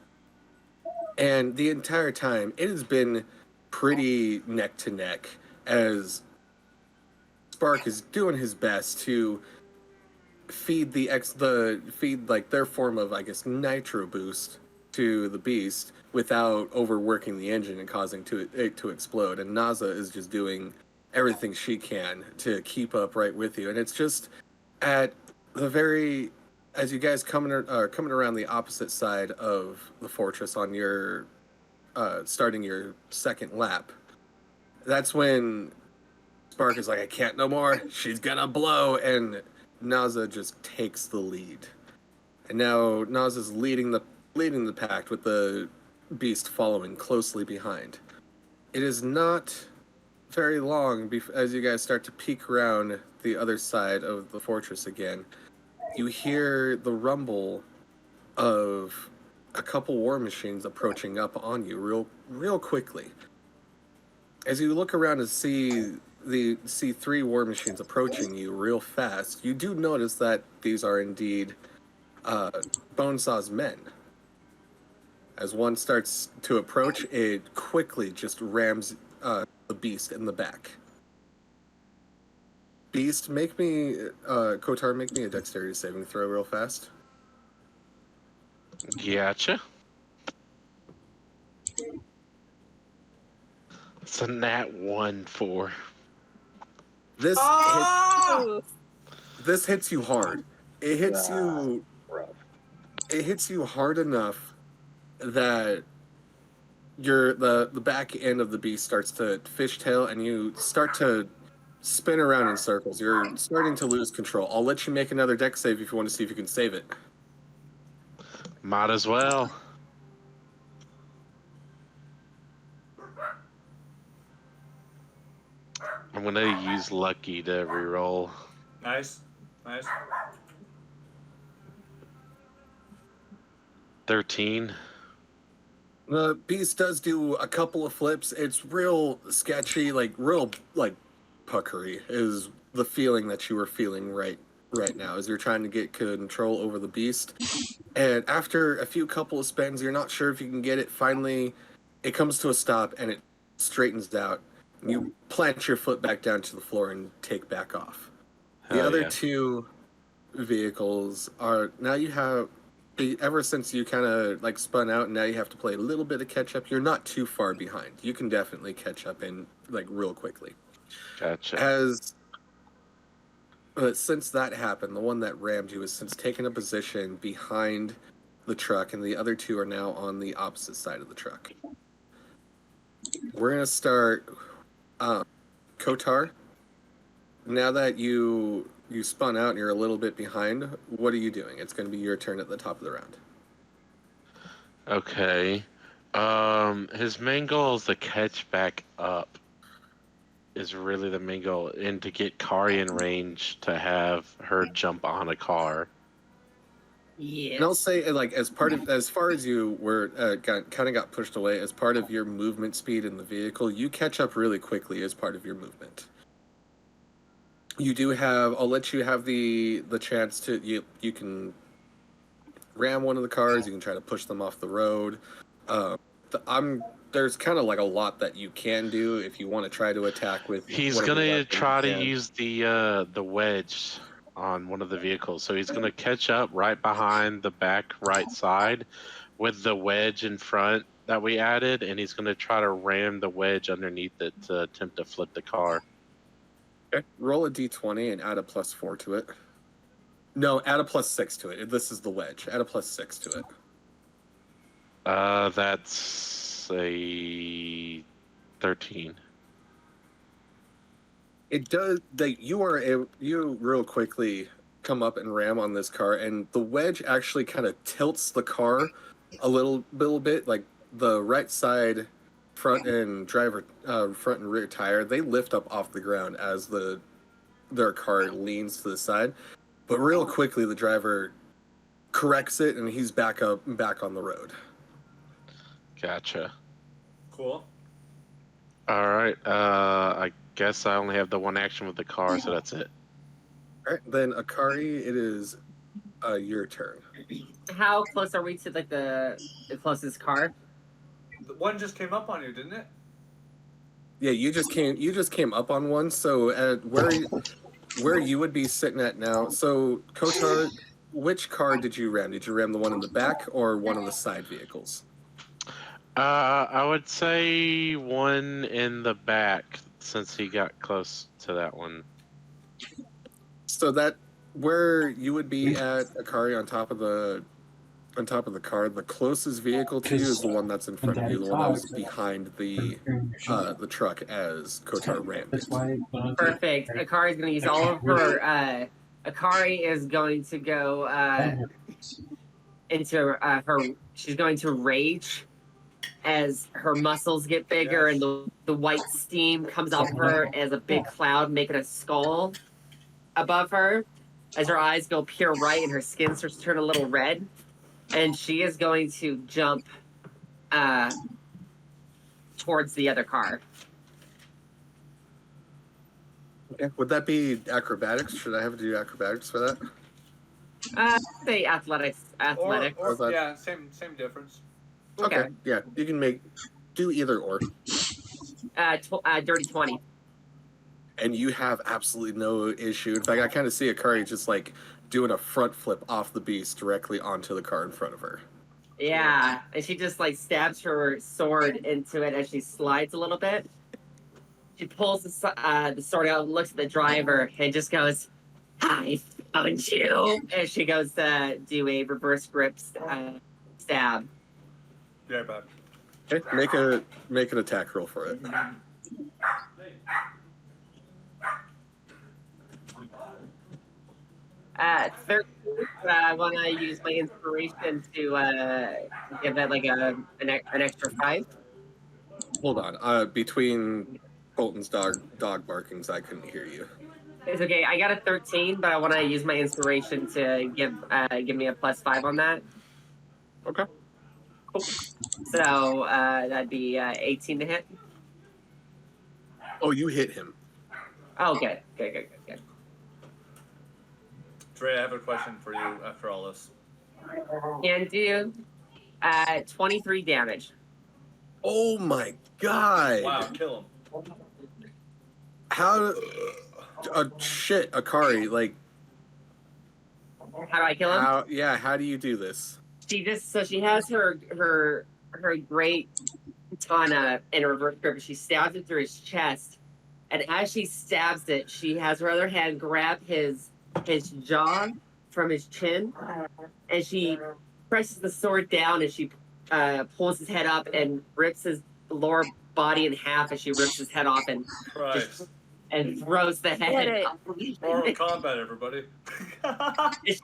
And the entire time, it has been pretty neck to neck as Spark is doing his best to feed feed like their form of, I guess, nitro boost to the beast without overworking the engine and causing it to explode. And Naza is just doing everything she can to keep up right with you. And it's just at the as you guys coming around the opposite side of the fortress on your starting your second lap, that's when Spark is like, "I can't no more. She's gonna blow," and Naza just takes the lead. And now Naza's leading the pack with the beast following closely behind. It is not very long as you guys start to peek around the other side of the fortress again. You hear the rumble of a couple war machines approaching up on you real quickly. As you look around and see 3 war machines approaching you real fast, you do notice that these are indeed Bonesaw's men. As one starts to approach, it quickly just rams the beast in the back. Beast, Kotar, make me a dexterity saving throw real fast. Gotcha. It's a nat 1-4. This Ooh. this hits you hard. It hits you. Rough. It hits you hard enough that the back end of the beast starts to fishtail, and you start to spin around in circles. You're starting to lose control. I'll let you make another dex save if you want to see if you can save it. Might as well. I'm gonna use lucky to reroll. Nice. 13. The beast does do a couple of flips. It's real sketchy, real puckery is the feeling that you were feeling right now as you're trying to get control over the beast. And after a few couple of spins, you're not sure if you can get it. Finally, it comes to a stop and it straightens out. You plant your foot back down to the floor and take back off. The Hell other yeah. 2 vehicles are now you have. Ever since you kind of spun out, and now you have to play a little bit of catch up. You're not too far behind. You can definitely catch up in real quickly. Gotcha. Since that happened, the one that rammed you has since taken a position behind the truck, and the other 2 are now on the opposite side of the truck. We're gonna start, Kotar. Now that you spun out and you're a little bit behind, what are you doing? It's going to be your turn at the top of the round. Okay. His main goal is to catch back up. Is really the main goal, and to get Kari in range to have her jump on a car. Yes. And I'll say, as far as you were got pushed away, as part of your movement speed in the vehicle, you catch up really quickly as part of your movement. You do have. I'll let you have the chance to. You can ram one of the cars. You can try to push them off the road. There's kind of a lot that you can do if you want to try to attack with. He's gonna try to use the wedge on one of the vehicles. So he's gonna catch up right behind the back right side with the wedge in front that we added, and he's gonna try to ram the wedge underneath it to attempt to flip the car. Okay. Roll a d20 and add a +4 to it. No, add a +6 to it. This is the wedge. Add a +6 to it. That's a 13. It does. You real quickly come up and ram on this car, and the wedge actually kind of tilts the car a little bit. Like the right side, front and rear tire, they lift up off the ground as their car leans to the side. But real quickly, the driver corrects it, and he's back on the road. Gotcha. Cool. All right. I guess I only have the one action with the car, so that's it. All right, then Akari, it is your turn. How close are we to like the closest car? The one just came up on you, didn't it? Yeah, you just came up on one. So at where you would be sitting at now. So Kotar, which car did you ram? Did you ram the one in the back or one of the side vehicles? I would say one in the back, since he got close to that one. So that where you would be at Akari on top of the car, the closest vehicle to you is the one that's in front of you, the one that was behind the truck as Kotar rammed it. Perfect. Akari is going to use all of her. Akari is going to go into her. She's going to rage as her muscles get bigger and the white steam comes off of her as a big cloud, making a skull above her. As her eyes go pure right and her skin starts to turn a little red. And she is going to jump towards the other car. Okay. Would that be acrobatics? Should I have to do acrobatics for that? Say athletics. Athletic. Or yeah, same difference. Okay. Yeah, you can do either or. Dirty 20. And you have absolutely no issue. In fact, I kind of see Akari just like doing a front flip off the beast directly onto the car in front of her. Yeah, and she just like stabs her sword into it as she slides a little bit. She pulls the sword out, looks at the driver, and just goes, "I found you!" And she goes to do a reverse grip stab. Yeah, bud. Okay, make an attack roll for it. 13, I want to use my inspiration to give that like an extra 5. Hold on. Between Colton's dog barkings, I couldn't hear you. It's okay. I got a 13, but I want to use my inspiration to give me a +5 on that. Okay. Cool. So that'd be 18 to hit. Oh, you hit him. Oh, good. Dre, I have a question for you after all this. Can do 23 damage. Oh my god! Wow, kill him. How? Shit, Akari. Like, How do I kill him? How do you do this? She has her great katana in her reverse grip. She stabs it through his chest, and as she stabs it, she has her other hand grab his jaw from his chin, and she presses the sword down, and she pulls his head up and rips his lower body in half as she rips his head off and throws the head. Mortal Kombat, everybody.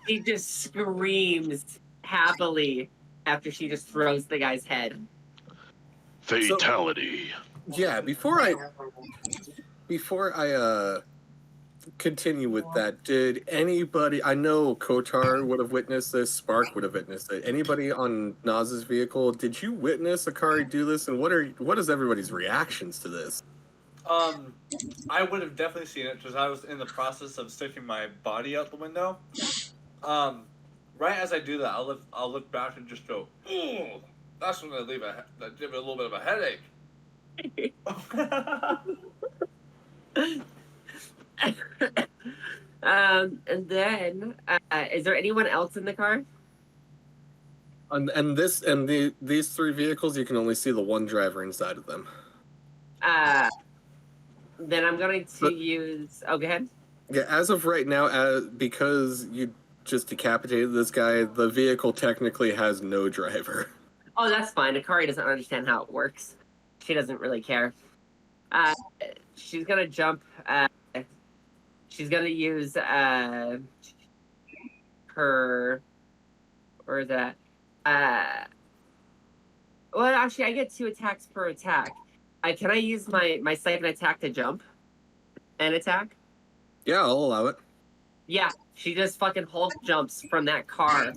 She just screams happily after she just throws the guy's head. Fatality. So, yeah, before I continue with that, did anybody, I know Kotar would have witnessed this, Spark would have witnessed it. Anybody on Naz's vehicle, did you witness Akari do this, and what is everybody's reactions to this? I would have definitely seen it because I was in the process of sticking my body out the window. Right as I do that, I'll look back and just go, "Ooh, that's when that give it a little bit of a headache." And then, is there anyone else in the car? These three vehicles, you can only see the one driver inside of them. Then I'm going to But- use. Oh, go ahead. Yeah, as of right now, because you just decapitated this guy, the vehicle technically has no driver. Oh, that's fine. Akari doesn't understand how it works. She doesn't really care. She's gonna jump. She's gonna use her. Where is that? Well, actually, I get 2 attacks per attack. Can I use my second attack to jump and attack? Yeah, I'll allow it. Yeah, she just fucking Hulk jumps from that car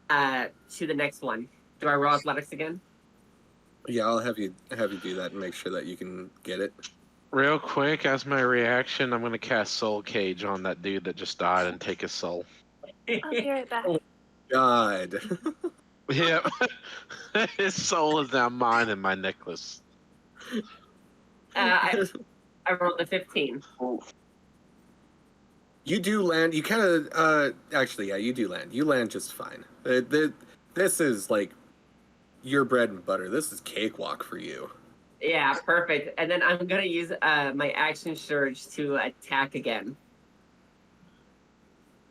to the next one. Do I roll athletics again? Yeah, I'll have you do that and make sure that you can get it. Real quick, as my reaction, I'm gonna cast Soul Cage on that dude that just died and take his soul. I'll be right back. God. Yep. His soul is now mine in my necklace. I rolled a 15. You do land. You kind of, actually, yeah, you do land. You land just fine. This is like your bread and butter. This is cakewalk for you. Yeah, perfect. And then I'm gonna use my action surge to attack again.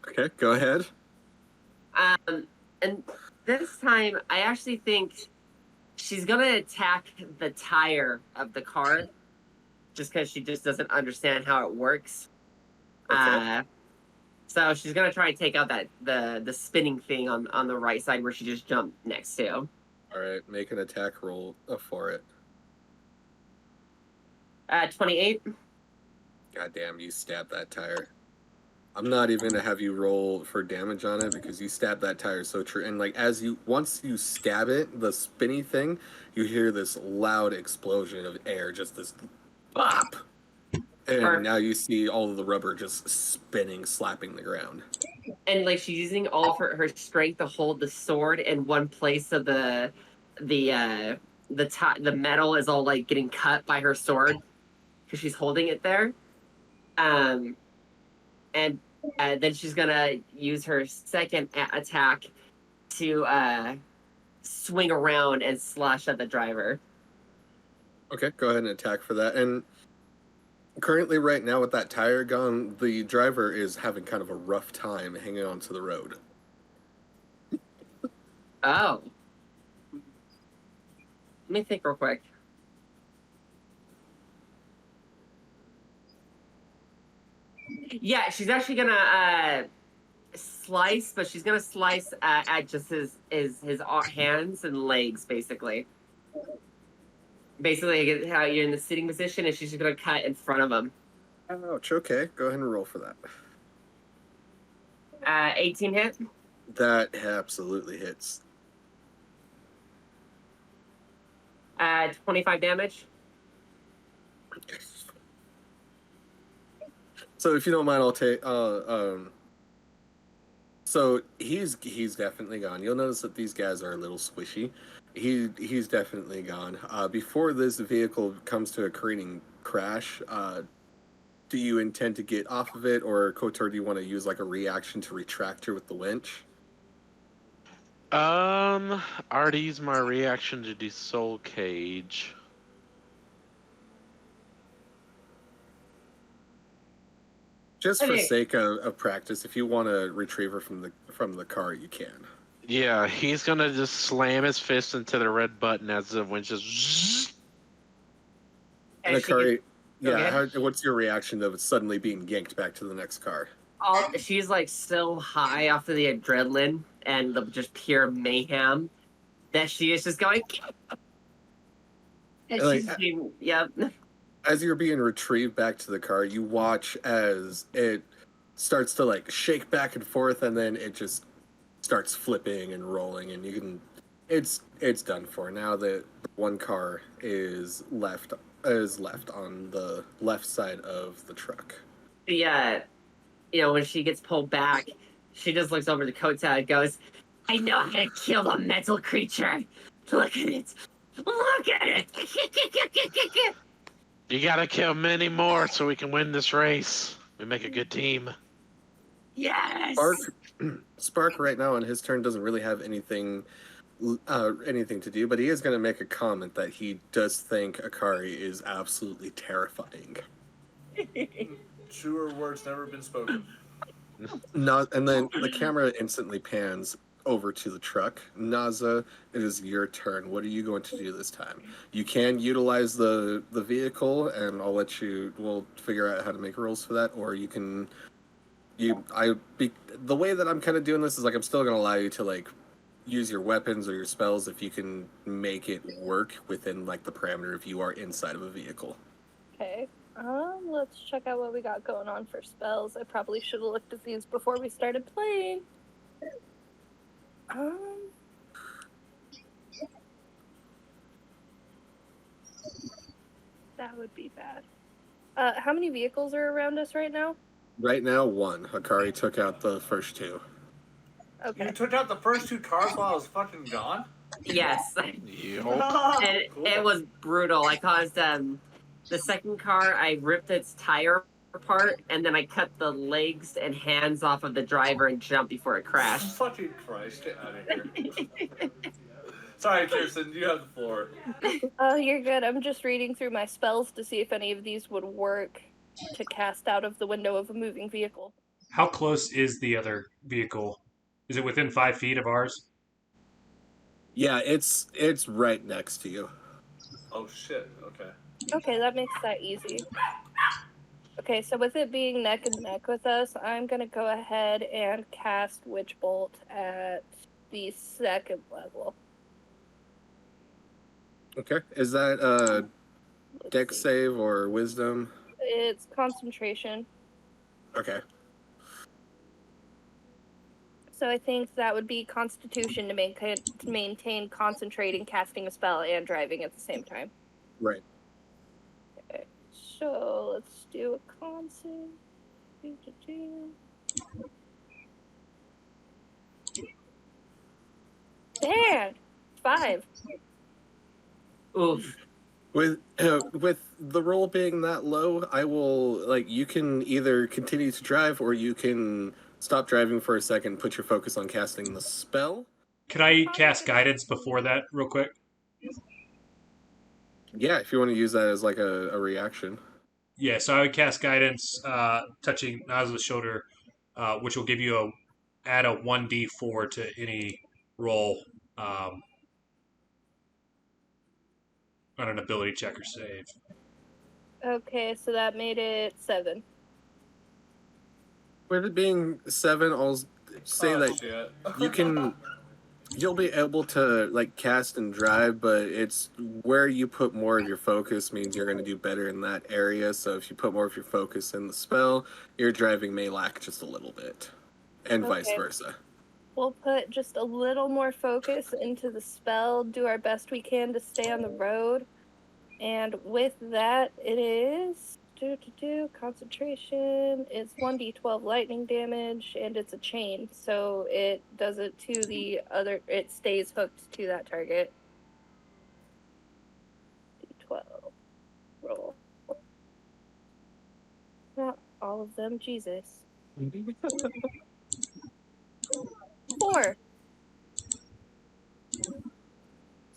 Okay, go ahead. And this time, I actually think she's gonna attack the tire of the car, just because she just doesn't understand how it works. Okay. So she's gonna try and take out that the spinning thing on the right side where she just jumped next to. All right, make an attack roll for it. 28. God damn, you stabbed that tire. I'm not even gonna have you roll for damage on it because you stabbed that tire so true. And like once you stab it, the spinny thing, you hear this loud explosion of air, just this bop. And now you see all of the rubber just spinning, slapping the ground. And like she's using all of her strength to hold the sword in one place, so the metal is all like getting cut by her sword because she's holding it there. And then she's gonna use her second attack to swing around and slash at the driver. Okay, go ahead and attack for that. And currently, right now, with that tire gone, the driver is having kind of a rough time hanging onto the road. Oh. Let me think real quick. Yeah, she's actually gonna slice, but she's gonna slice at just his hands and legs, basically. Basically, how you're in the sitting position, and she's just gonna cut in front of him. Ouch, okay. Go ahead and roll for that. 18 hit. That absolutely hits. 25 damage. So if you don't mind, I'll take. So he's definitely gone. You'll notice that these guys are a little squishy. He's definitely gone. Before this vehicle comes to a careening crash, do you intend to get off of it, or KOTOR, do you want to use like a reaction to retract her with the winch? I already used my reaction to do Soul Cage. Just for Okay. sake of practice, if you want to retrieve her from the car, you can. Yeah, he's gonna just slam his fist into the red button as the winch just. And the she car, gets- yeah. Okay. What's your reaction of it suddenly being yanked back to the next car? She's like so high off of the adrenaline and the just pure mayhem that she is just going. And Like, she's being, yep. As you're being retrieved back to the car, you watch as it starts to like shake back and forth, and then it just starts flipping and rolling, and you can. It's done for now. That one car is left on the left side of the truck. Yeah, when she gets pulled back, she just looks over to Kota and goes, "I know how to kill a mental creature. Look at it. Look at it." You gotta kill many more so we can win this race. We make a good team. Yes. Spark right now on his turn doesn't really have anything to do, but he is going to make a comment that he does think Akari is absolutely terrifying. Truer words never been spoken. And then the camera instantly pans over to the truck. Naza, it is your turn. What are you going to do this time? You can utilize the vehicle, and we'll figure out how to make rules for that, or you can. The way that I'm kind of doing this is like I'm still going to allow you to like use your weapons or your spells if you can make it work within like the parameter if you are inside of a vehicle. Okay. Let's check out what we got going on for spells. I probably should have looked at these before we started playing. That would be bad. How many vehicles are around us right now? Right now, one. Hikari took out the first two. Okay. You took out the first 2 cars while I was fucking gone? Yes. Yup. And it was brutal. I caused the second car, I ripped its tire apart, and then I cut the legs and hands off of the driver and jumped before it crashed. Fucking Christ, get out of here. Sorry, Kirsten, you have the floor. Oh, you're good. I'm just reading through my spells to see if any of these would work to cast out of the window of a moving vehicle. How close is the other vehicle? Is it within 5 feet of ours? Yeah, it's right next to you. Oh shit, okay. Okay, that makes that easy. Okay, so with it being neck and neck with us, I'm going to go ahead and cast Witch Bolt at the 2nd level. Okay. Is that Let's Dex see. save or Wisdom? It's concentration. Okay. So I think that would be Constitution to maintain concentrating, casting a spell, and driving at the same time. Right. Okay, so let's do a concent. Man, 5. Oof. With the roll being that low, I will you can either continue to drive or you can stop driving for a second and put your focus on casting the spell. Could I cast guidance before that, real quick? Yeah, if you want to use that as like a reaction. Yeah, so I would cast guidance, touching Naza's shoulder, which will give you add a 1d4 to any roll on an ability check or save. Okay, so that made it 7. With it being 7, I'll say that Shit. you'll be able to cast and drive, but it's where you put more of your focus means you're going to do better in that area. So if you put more of your focus in the spell, your driving may lack just a little bit, and vice Okay. versa. We'll put just a little more focus into the spell, do our best we can to stay on the road. And with that, it is concentration. It's 1d12 lightning damage, and it's a chain, so it does it to the other. It stays hooked to that target. D12 roll. Not all of them, Jesus. 4.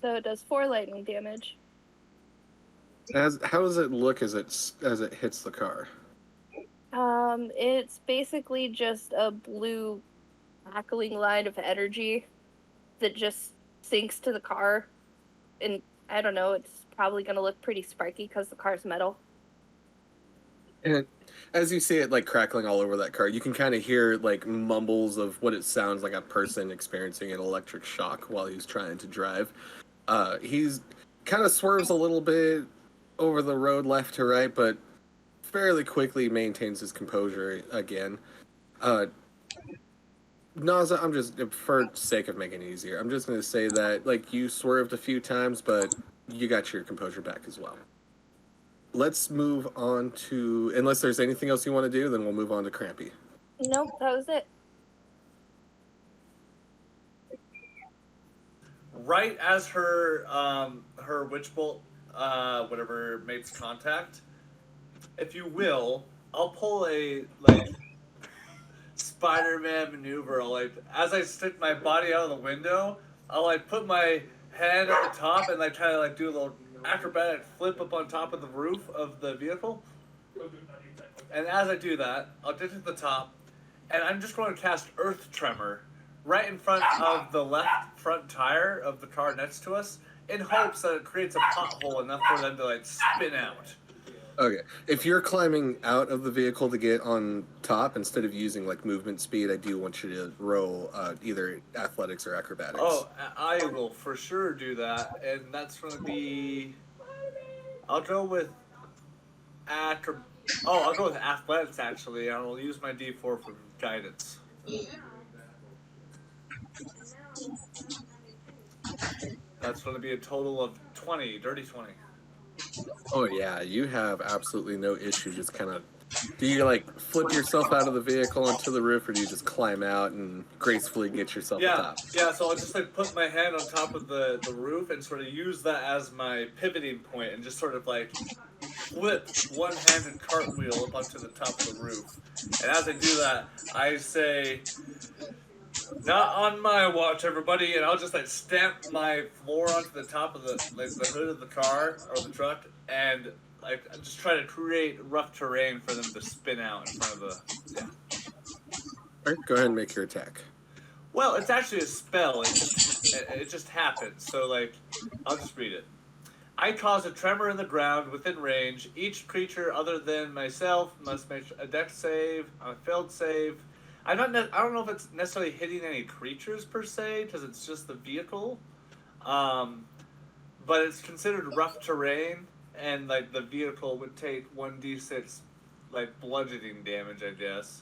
So it does 4 lightning damage. How does it look as it hits the car? It's basically just a blue crackling line of energy that just sinks to the car, and I don't know, it's probably gonna look pretty sparky because the car's metal. And as you see it crackling all over that car, you can kind of hear mumbles of what it sounds like a person experiencing an electric shock while he's trying to drive. He's kind of swerves a little bit over the road left to right, but fairly quickly maintains his composure again. Naza, I'm just, for sake of making it easier, I'm just going to say that you swerved a few times, but you got your composure back as well. Let's move on to, unless there's anything else you want to do, then we'll move on to Crampy. Nope, that was it. Right as her witch bolt whatever makes contact, if you will, I'll pull a Spider-Man maneuver. As I stick my body out of the window, I'll put my hand at the top and try to do a little acrobatic flip up on top of the roof of the vehicle. And as I do that, I'll get to the top, and I'm just going to cast Earth Tremor right in front of the left front tire of the car next to us, in hopes that it creates a pothole enough for them to like spin out. Okay. If you're climbing out of the vehicle to get on top, instead of using like movement speed, I do want you to roll either athletics or acrobatics. Oh, I will for sure do that, and that's going to be. I'll go with I'll go with athletics actually. And I'll use my D4 for guidance. That's going to be a total of 20, dirty 20. Oh yeah, you have absolutely no issue. Just kind of, do you like flip yourself out of the vehicle onto the roof, or do you just climb out and gracefully get yourself atop? Yeah. So I'll just like put my hand on top of the roof and sort of use that as my pivoting point, and just sort of like flip one-handed cartwheel up onto the top of the roof. And as I do that, I say, "Not on my watch, everybody!" And I'll just like stamp my floor onto the top of the hood of the car or the truck, and like just try to create rough terrain for them to spin out in front of the. All right, go ahead and make your attack. Well, it's actually a spell. It just happens. So like, I'll just read it. I cause a tremor in the ground within range. Each creature other than myself must make a dex save, a failed save. I don't know if it's necessarily hitting any creatures per se, because it's just the vehicle. But it's considered rough terrain, and like the vehicle would take 1d6 like bludgeoning damage, I guess.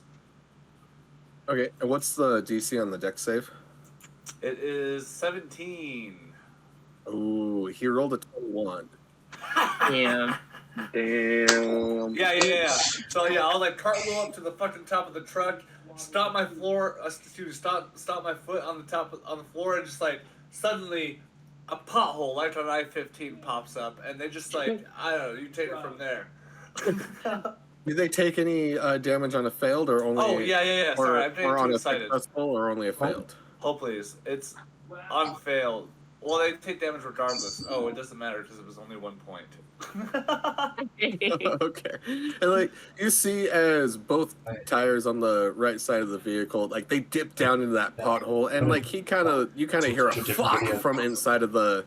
Okay, and what's the DC on the dex save? It is 17. Ooh, he rolled a 21. Yeah. Damn. Yeah. So yeah, I'll like cartwheel up to the fucking top of the truck, stop my foot on the floor, and just like suddenly a pothole like on I-15 pops up, and they just like, I don't know, you take it from there. Did they take any damage on a failed, or only? Oh yeah. Sorry, I'm getting too excited. Successful, or only a failed? Oh please, it's unfailed. Well, they take damage regardless. Oh, it doesn't matter because it was only 1 point. Okay. And like you see as both tires on the right side of the vehicle, like they dip down into that pothole, and like you kind of hear a fuck from inside of the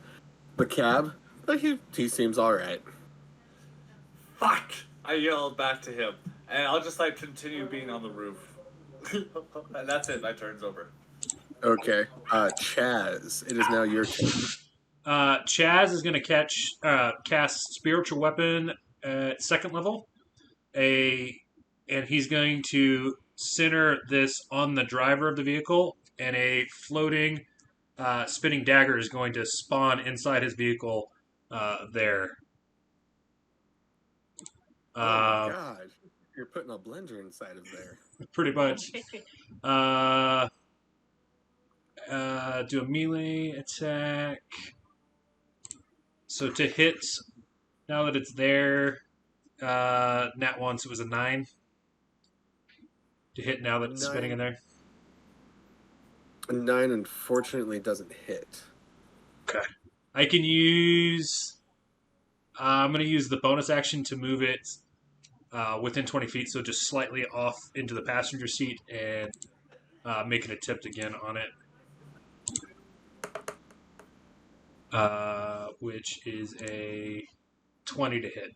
cab. Like he seems all right. Fuck! I yelled back to him, and I'll just like continue being on the roof. And that's it. My turn's over. Okay. Chaz, it is now your turn. Chaz is going to cast Spiritual Weapon at 2nd level. And he's going to center this on the driver of the vehicle, and a floating spinning dagger is going to spawn inside his vehicle there. Oh my god. You're putting a blender inside of there. Pretty much. Do a melee attack. So to hit, now that it's there, nat once, it was a 9. To hit now that it's spinning in there. A 9 unfortunately doesn't hit. Okay. I can use... I'm going to use the bonus action to move it within 20 feet, so just slightly off into the passenger seat, and make an attempt again on it. Which is a 20 to hit.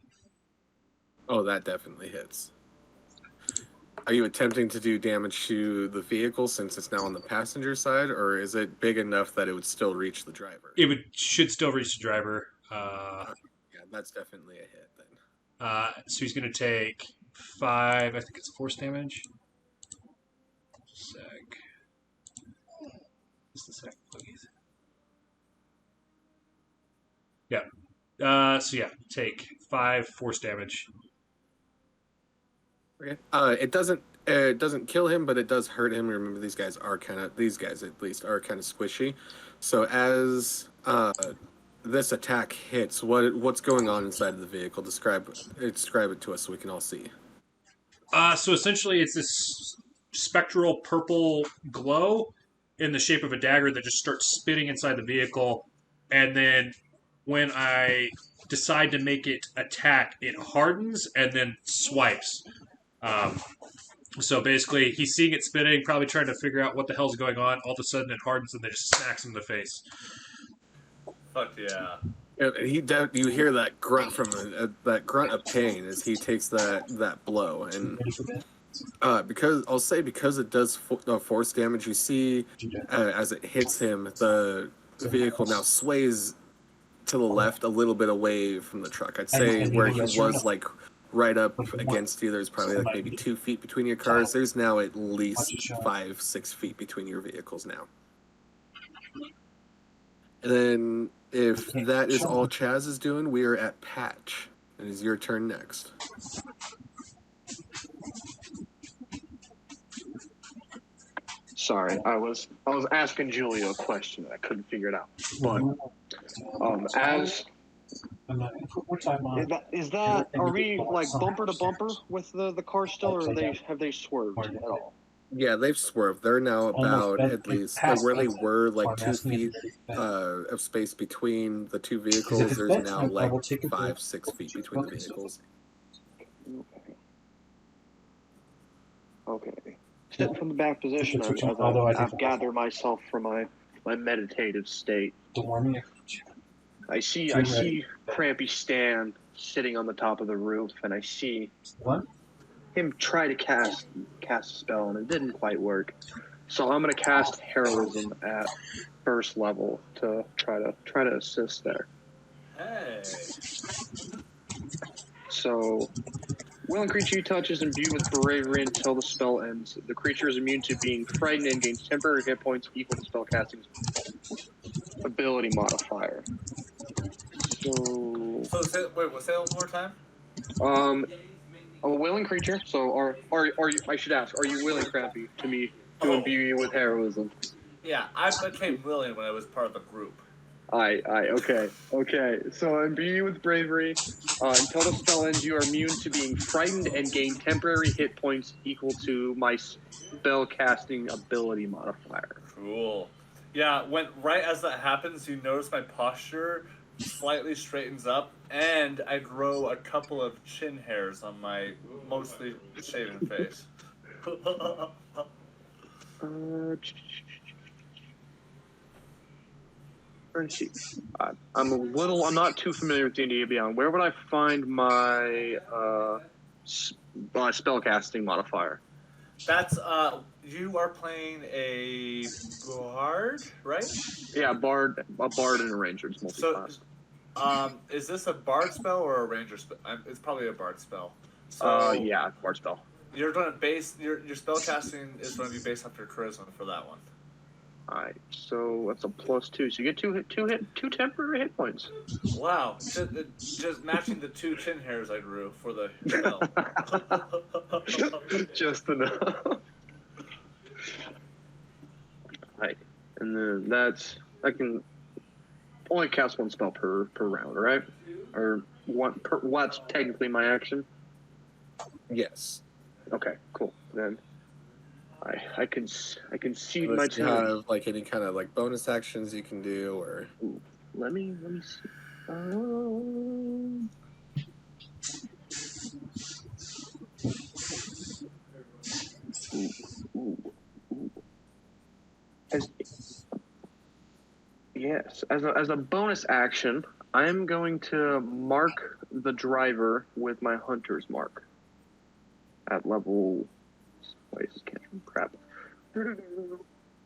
Oh, that definitely hits. Are you attempting to do damage to the vehicle since it's now on the passenger side, or is it big enough that it would still reach the driver? It should still reach the driver. Yeah, that's definitely a hit then. So he's going to take 5, I think it's force damage. Just a sec, please. Yeah. So yeah, take 5 force damage. Okay. It doesn't kill him, but it does hurt him. Remember, these guys at least are kind of squishy. So as this attack hits, what's going on inside of the vehicle? Describe it to us so we can all see. So essentially, it's this spectral purple glow in the shape of a dagger that just starts spitting inside the vehicle, and then when I decide to make it attack, it hardens and then swipes. So basically, he's seeing it spinning, probably trying to figure out what the hell's going on. All of a sudden, it hardens and then just smacks him in the face. Fuck yeah. You hear that grunt from that grunt of pain as he takes that blow, and because it does force damage, you see as it hits him, the vehicle now sways to the left a little bit away from the truck. I'd say where he was like right up against you, there's probably like maybe 2 feet between your cars. There's now at least 5-6 feet between your vehicles now. And then if that is all Chaz is doing, we are at Patch. It is your turn next. Sorry, I was asking Julia a question. I couldn't figure it out. But is that are we like bumper to bumper with the car still, or have they swerved at all? Yeah, they've swerved. They're now about at least where they were, like 2 feet of space between the two vehicles. There's now like 5-6 feet between the vehicles. Okay. Sitting from the back position, I've gathered myself from my meditative state. I see Crampy Stan sitting on the top of the roof, and I see him try to cast a spell, and it didn't quite work. So I'm gonna cast Heroism at first level to try to assist there. Hey. So, when a creature you touch is imbued with bravery until the spell ends. The creature is immune to being frightened and gains temporary hit points equal to spellcasting's ability modifier. So say it one more time. A willing creature. So, are you? I should ask. Are you willing, Crampy, to imbue you with heroism? Yeah, I became willing when I was part of the group. Okay. So imbue you with bravery. Until the spell ends, you are immune to being frightened and gain temporary hit points equal to my spell casting ability modifier. Cool. Yeah, right as that happens, you notice my posture slightly straightens up, and I grow a couple of chin hairs on my mostly shaven face. I'm not too familiar with D&D Beyond. Where would I find my spellcasting modifier? That's you are playing a bard, right? Yeah, a bard and a ranger. It's multi-class. So, is this a bard spell or a ranger spell? It's probably a bard spell. So, yeah, bard spell. You're going to base your spellcasting is going to be based off your charisma for that one. Alright, so that's a +2. So you get two temporary hit points. Wow, just matching the 2 chin hairs I grew for the spell. Just enough. Right, and then I can only cast 1 spell per round, right? Or what's technically my action? Yes. Okay, cool. Then I can see my Unless you turn. have like any kind of like bonus actions you can do, or Let me see. Yes, as a bonus action, I'm going to mark the driver with my hunter's mark at level. Wait, this can't crap.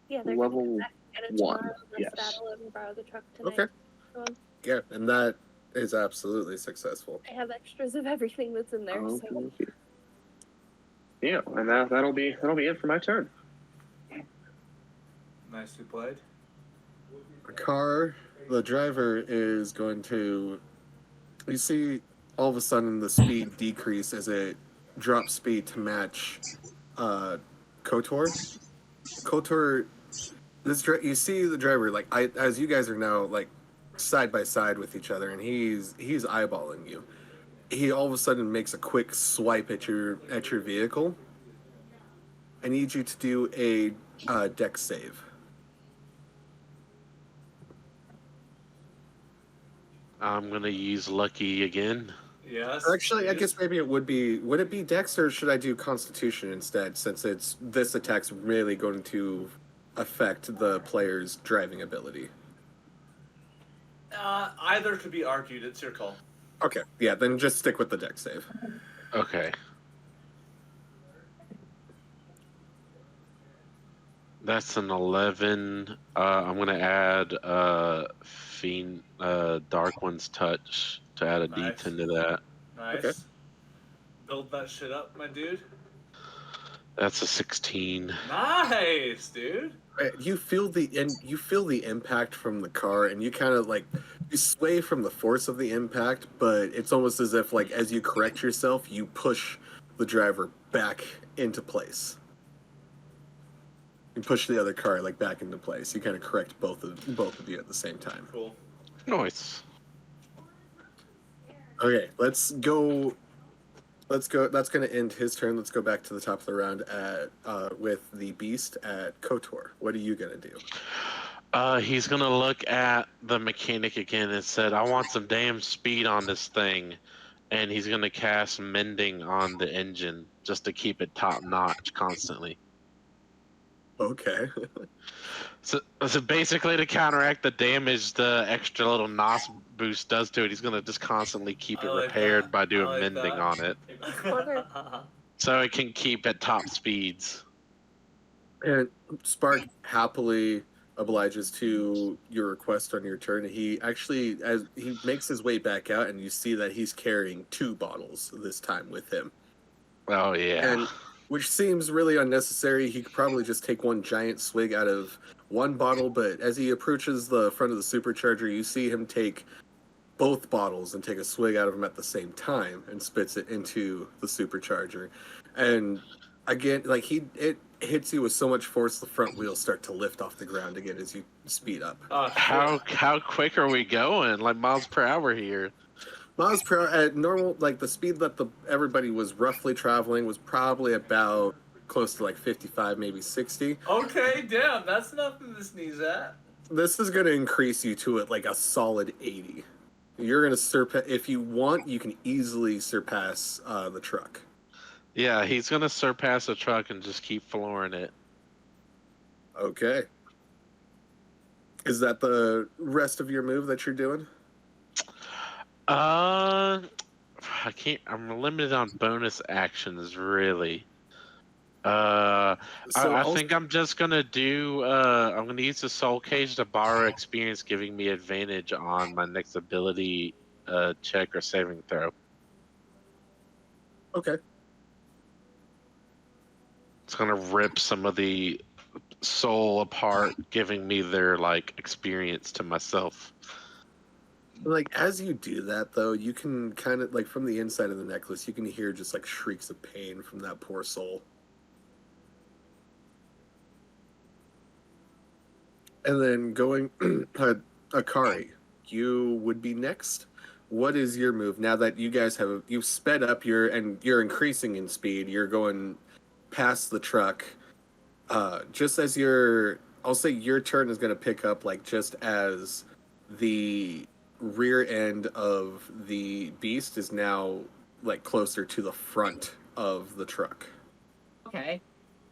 Yeah, they're Level gonna get it 1. tomorrow. Let's Yes. battle and borrow the truck tonight. okay, So yeah, and that is absolutely successful. I have extras of everything that's in there. So Okay. Yeah, and that'll be it for my turn. Nicely played. The driver is going to. You see, all of a sudden the speed decrease as it drops speed to match KOTOR. KOTOR, you see the driver as you guys are now like side by side with each other, and he's eyeballing you. He all of a sudden makes a quick swipe at your vehicle. I need you to do a dex save. I'm gonna use lucky again. Yes. Actually, I please. guess maybe it would be. Would it be Dex or should I do Constitution instead? Since this attack's really going to affect the player's driving ability. Either could be argued. It's your call. Okay, yeah, then just stick with the Dex save. Okay. That's an 11. I'm gonna add Fiend Dark One's Touch to add a Nice. D10 to that. Nice. Okay. Build that shit up, my dude. That's a 16. Nice, dude. You feel the impact from the car, and you kind of like you sway from the force of the impact, but it's almost as if like as you correct yourself, you push the driver back into place. You push the other car like back into place. You kind of correct both of you at the same time. Cool. Nice. Okay, let's go. That's going to end his turn. Let's go back to the top of the round at with the beast at Kotor. What are you going to do? He's gonna look at the mechanic again and said, "I want some damn speed on this thing," and he's gonna cast Mending on the engine just to keep it top notch constantly. Okay. So basically, to counteract the damage the extra little NOS boost does to it, he's gonna just constantly keep it I like repaired that. by doing I like mending that. on it, so it can keep at top speeds. And Spark happily obliges to your request on your turn. He actually, as he makes his way back out, and you see that he's carrying 2 bottles this time with him. Oh yeah. And which seems really unnecessary. He could probably just take one giant swig out of one bottle, but as he approaches the front of the supercharger, you see him take both bottles and take a swig out of them at the same time and spits it into the supercharger. And again, like it hits you with so much force, the front wheels start to lift off the ground again as you speed up. How quick are we going? Like miles per hour here? Miles per hour at normal, like the speed that everybody was roughly traveling was probably about close to like 55, maybe 60. Okay, damn, that's nothing to sneeze at. This is going to increase you to it like a solid 80. You're going to surpass, if you want, you can easily surpass the truck. Yeah, he's gonna surpass the truck and just keep flooring it. Okay. Is that the rest of your move that you're doing? I can't. I'm limited on bonus actions, really. I think I'm just gonna do. I'm gonna use the Soul Cage to borrow experience, giving me advantage on my next ability check or saving throw. Okay. It's gonna rip some of the soul apart, giving me their like experience to myself. Like as you do that though, you can kind of like from the inside of the necklace, you can hear just like shrieks of pain from that poor soul. And then going Akari, you would be next. What is your move now that you guys you've sped up and you're increasing in speed? You're going past the truck. Just as I'll say your turn is going to pick up like just as the rear end of the beast is now like closer to the front of the truck. Okay.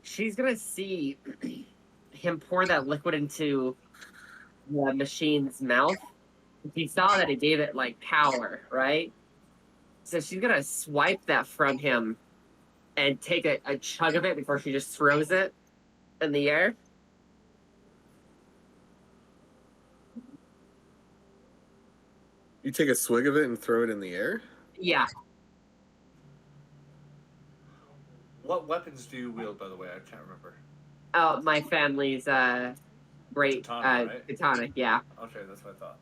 She's gonna see him pour that liquid into the machine's mouth. He saw that it gave it like power, right? So she's gonna swipe that from him and take a chug of it before she just throws it in the air. You take a swig of it and throw it in the air? Yeah. What weapons do you wield, by the way? I can't remember. Oh, my family's great Katana, right? katana, yeah. Okay, that's what I thought.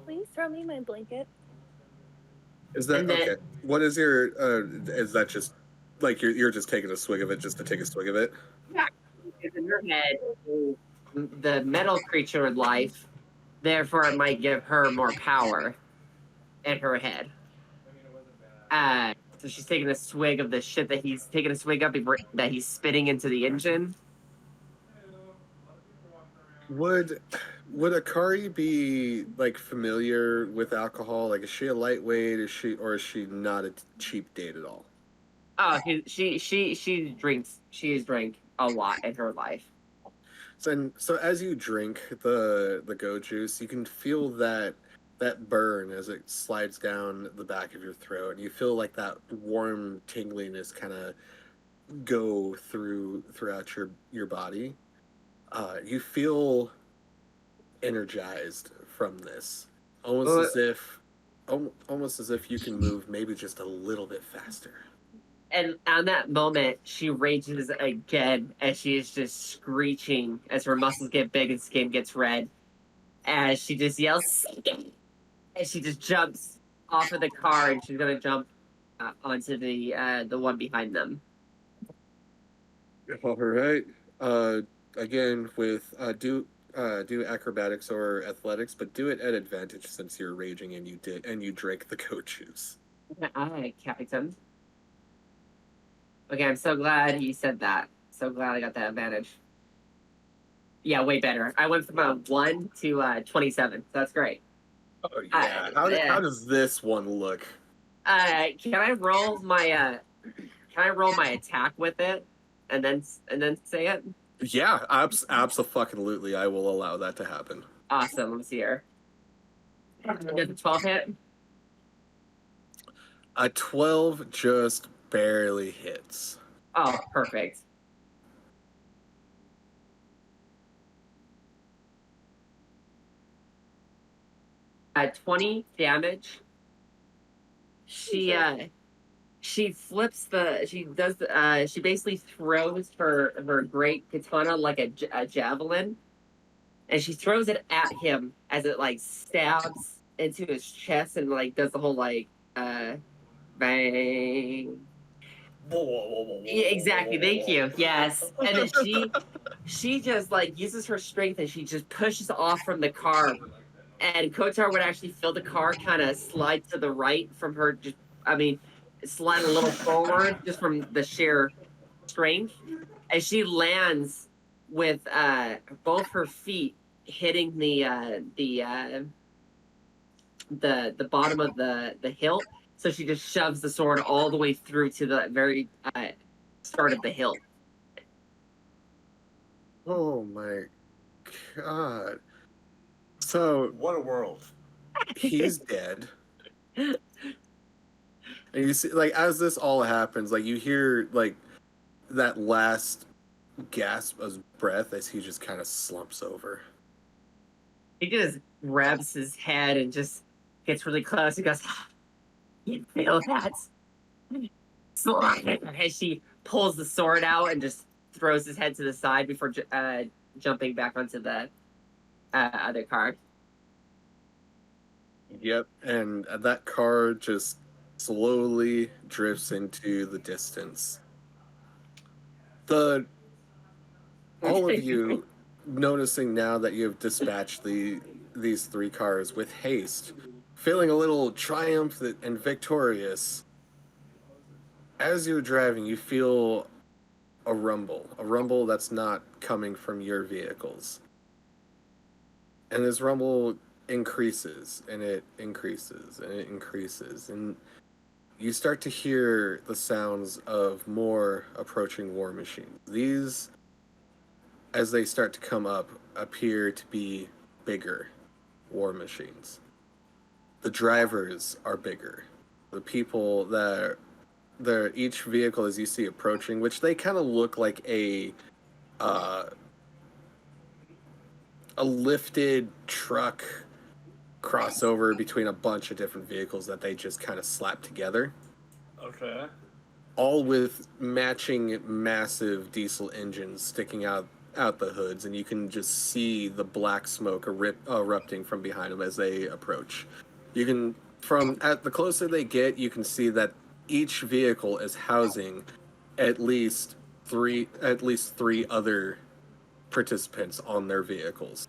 Please throw me my blanket. Is that And then- okay? What is your is that just like you're just taking a swig of it just to take a swig of it? Because in her head, the metal creature life, therefore it might give her more power in her head. So she's taking a swig of the shit that he's taking a swig of that he's spitting into the engine. Would would Akari be like familiar with alcohol? Like, is she a lightweight? Is she not a cheap date at all? Oh, she drinks. She's drank a lot in her life. So as you drink the go juice, you can feel that burn as it slides down the back of your throat, and you feel like that warm tingliness kind of go throughout your body. You feel energized from this, almost as if you can move maybe just a little bit faster. And on that moment, she rages again as she is just screeching as her muscles get big and skin gets red. As she just yells, as she just jumps off of the car and she's gonna jump onto the one behind them. All right. Again, with do acrobatics or athletics, but do it at advantage since you're raging and you drank the goat juice. Alright, Captain. Okay, I'm so glad you said that. So glad I got that advantage. Yeah, way better. I went from a 1 to 27. So that's great. Oh yeah. How does this one look? Can I roll my attack with it, and then say it? Yeah, absolutely. I will allow that to happen. Awesome. Let me see here. Does a 12 hit? A 12 just barely hits. Oh, perfect. At 20 damage, she flips she basically throws her great katana like a javelin, and she throws it at him as it like stabs into his chest and like does the whole like bang. Yeah, exactly. Thank you. Yes. And then she just like uses her strength and she just pushes off from the car. And Kotar would actually feel the car kind of slide to the right from her. Slide a little forward just from the sheer strength. As she lands with both her feet hitting the bottom of the hilt. So she just shoves the sword all the way through to the very start of the hilt. Oh my god. So What a world. he's dead. And you see, like, as this all happens, like, you hear, like, that last gasp of breath as he just kind of slumps over. He just grabs his head and just gets really close. He goes, "You feel that?" As she pulls the sword out and just throws his head to the side before jumping back onto the other car. Yep, and that car just slowly drifts into the distance. All of you noticing now that you have dispatched these three cars with haste, feeling a little triumphant and victorious. As you're driving, you feel a rumble that's not coming from your vehicles. And this rumble increases, and it increases, and it increases, and you start to hear the sounds of more approaching war machines. These, as they start to come up, appear to be bigger war machines. The drivers are bigger. The people each vehicle, as you see approaching, which they kind of look like a lifted truck crossover between a bunch of different vehicles that they just kind of slap together. Okay. All with matching massive diesel engines sticking out the hoods, and you can just see the black smoke erupting from behind them as they approach. You can, the closer they get, you can see that each vehicle is housing at least three other participants on their vehicles.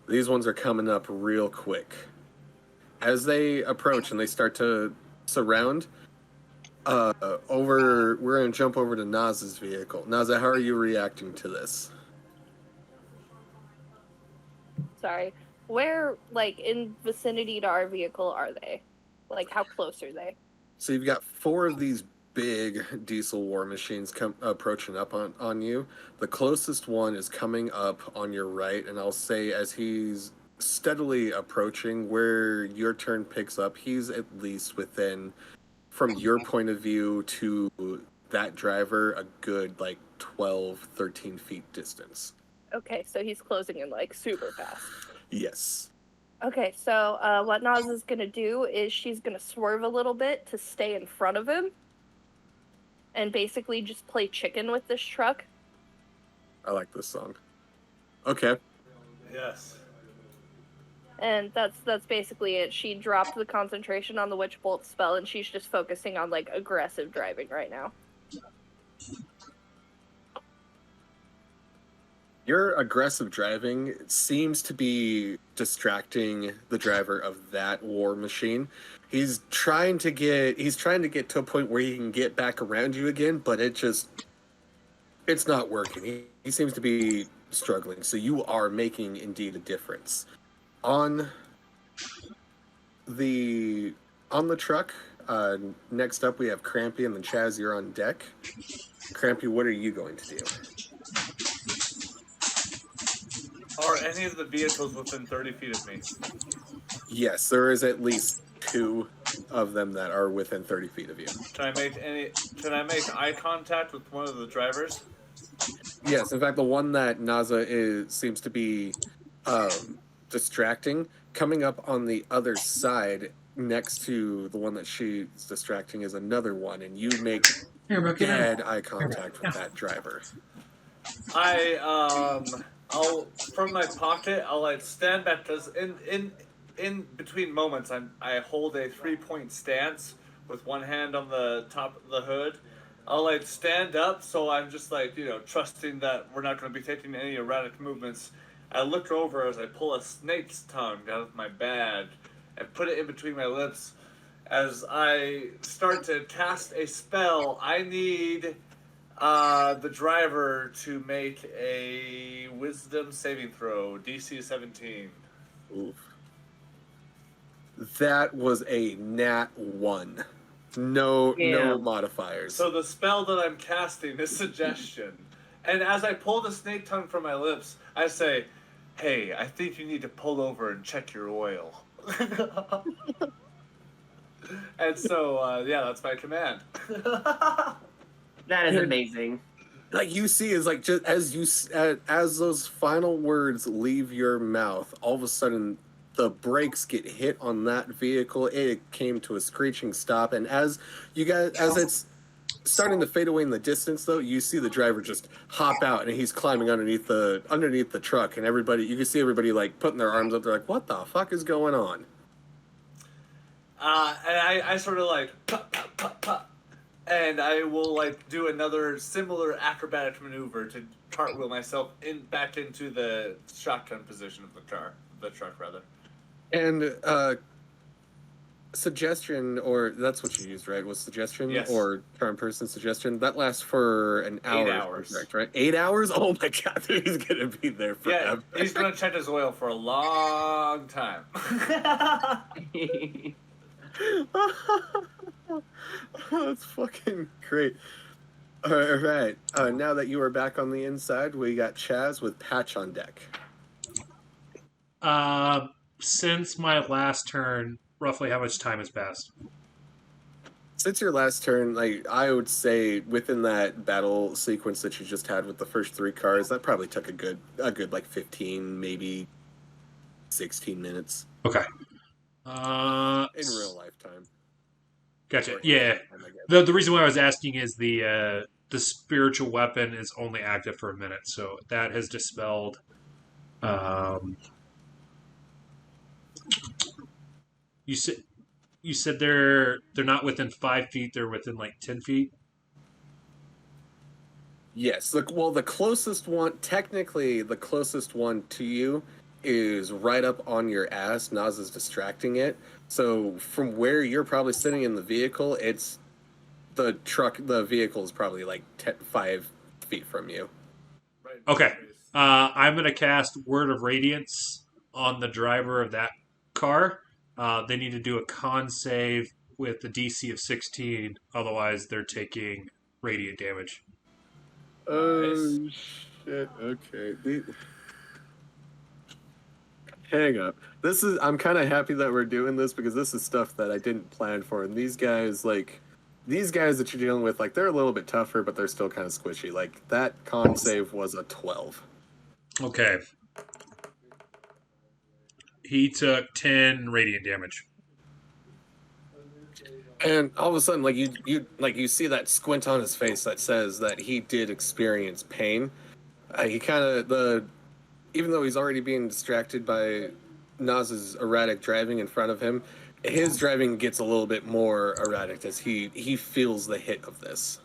These ones are coming up real quick. As they approach and they start to surround, we're going to jump over to Naz's vehicle. Naza, how are you reacting to this? Sorry. Where, like, in vicinity to our vehicle are they? Like, how close are they? So you've got 4 of these big diesel war machines approaching up on you. The closest one is coming up on your right, and I'll say as he's steadily approaching where your turn picks up, he's at least within, from your point of view to that driver, a good like 12, 13 feet distance. Okay, so he's closing in, like, super fast. Yes. Okay, so what Naz is gonna do is she's gonna swerve a little bit to stay in front of him, and basically just play chicken with this truck. I like this song. Okay. Yes. And that's basically it. She dropped the concentration on the Witch Bolt spell, and she's just focusing on, like, aggressive driving right now. Your aggressive driving seems to be distracting the driver of that war machine. He's trying to get to a point where he can get back around you again, but it's not working. He seems to be struggling. So you are making indeed a difference. On the truck, next up we have Crampy, and then Chazz, you're on deck. Crampy, what are you going to do? Are any of the vehicles within 30 feet of me? Yes, there is at least 2 of them that are within 30 feet of you. Can I make eye contact with one of the drivers? Yes, in fact, the one that Naza seems to be distracting, coming up on the other side next to the one that she's distracting is another one, and you make dead eye contact with that driver. I'll from my pocket. I'll like stand back because in between moments I hold a 3-point stance with one hand on the top of the hood. I'll like stand up, so I'm just like trusting that we're not going to be taking any erratic movements. I look over as I pull a snake's tongue out of my bag and put it in between my lips. As I start to cast a spell, I need the driver to make a wisdom saving throw, DC 17. Oof. That was a nat 1. No modifiers. So the spell that I'm casting is suggestion. And as I pull the snake tongue from my lips, I say, "Hey, I think you need to pull over and check your oil." And so, that's my command. That is amazing. Like you see is like just as those final words leave your mouth, all of a sudden the brakes get hit on that vehicle. It came to a screeching stop, and as it's starting to fade away in the distance, though, you see the driver just hop out, and he's climbing underneath the truck, and you can see everybody like putting their arms up. They're like, "What the fuck is going on?" And I sort of like pop, pop, pop, pop. And I will like do another similar acrobatic maneuver to cartwheel myself back into the shotgun position of the truck rather. And suggestion, or that's what you used, right? Was suggestion? Yes. Or charm person suggestion? That lasts for an hour. 8 hours. Correct, right? 8 hours? Oh my god, he's gonna be there forever. Yeah, he's gonna check his oil for a long time. That's fucking great. All right. Now that you are back on the inside, we got Chazz with Patch on deck. Since my last turn, roughly how much time has passed? Since your last turn, like I would say within that battle sequence that you just had with the first 3 cars, that probably took a good like 15, maybe 16 minutes. Okay. In real life time. Gotcha. Yeah. The reason why I was asking is the spiritual weapon is only active for a minute, so that has dispelled. You said they're not within 5 feet; they're within like 10 feet. Yes. The closest one, technically, the closest one to you is right up on your ass. Naz is distracting it. So from where you're probably sitting in the vehicle, it's the vehicle is probably like 5 feet from you. Right. Okay. I'm going to cast Word of Radiance on the driver of that car, they need to do a con save with the DC of 16. Otherwise, they're taking radiant damage. Oh shit! Okay. Hang up. This is. I'm kind of happy that we're doing this because this is stuff that I didn't plan for, and these guys that you're dealing with, like they're a little bit tougher, but they're still kind of squishy. Like that con save was a 12. Okay. He took 10 radiant damage. And all of a sudden, like you see that squint on his face that says that he did experience pain. He kind of even though he's already being distracted by Naz's erratic driving in front of him, his driving gets a little bit more erratic as he feels the hit of this.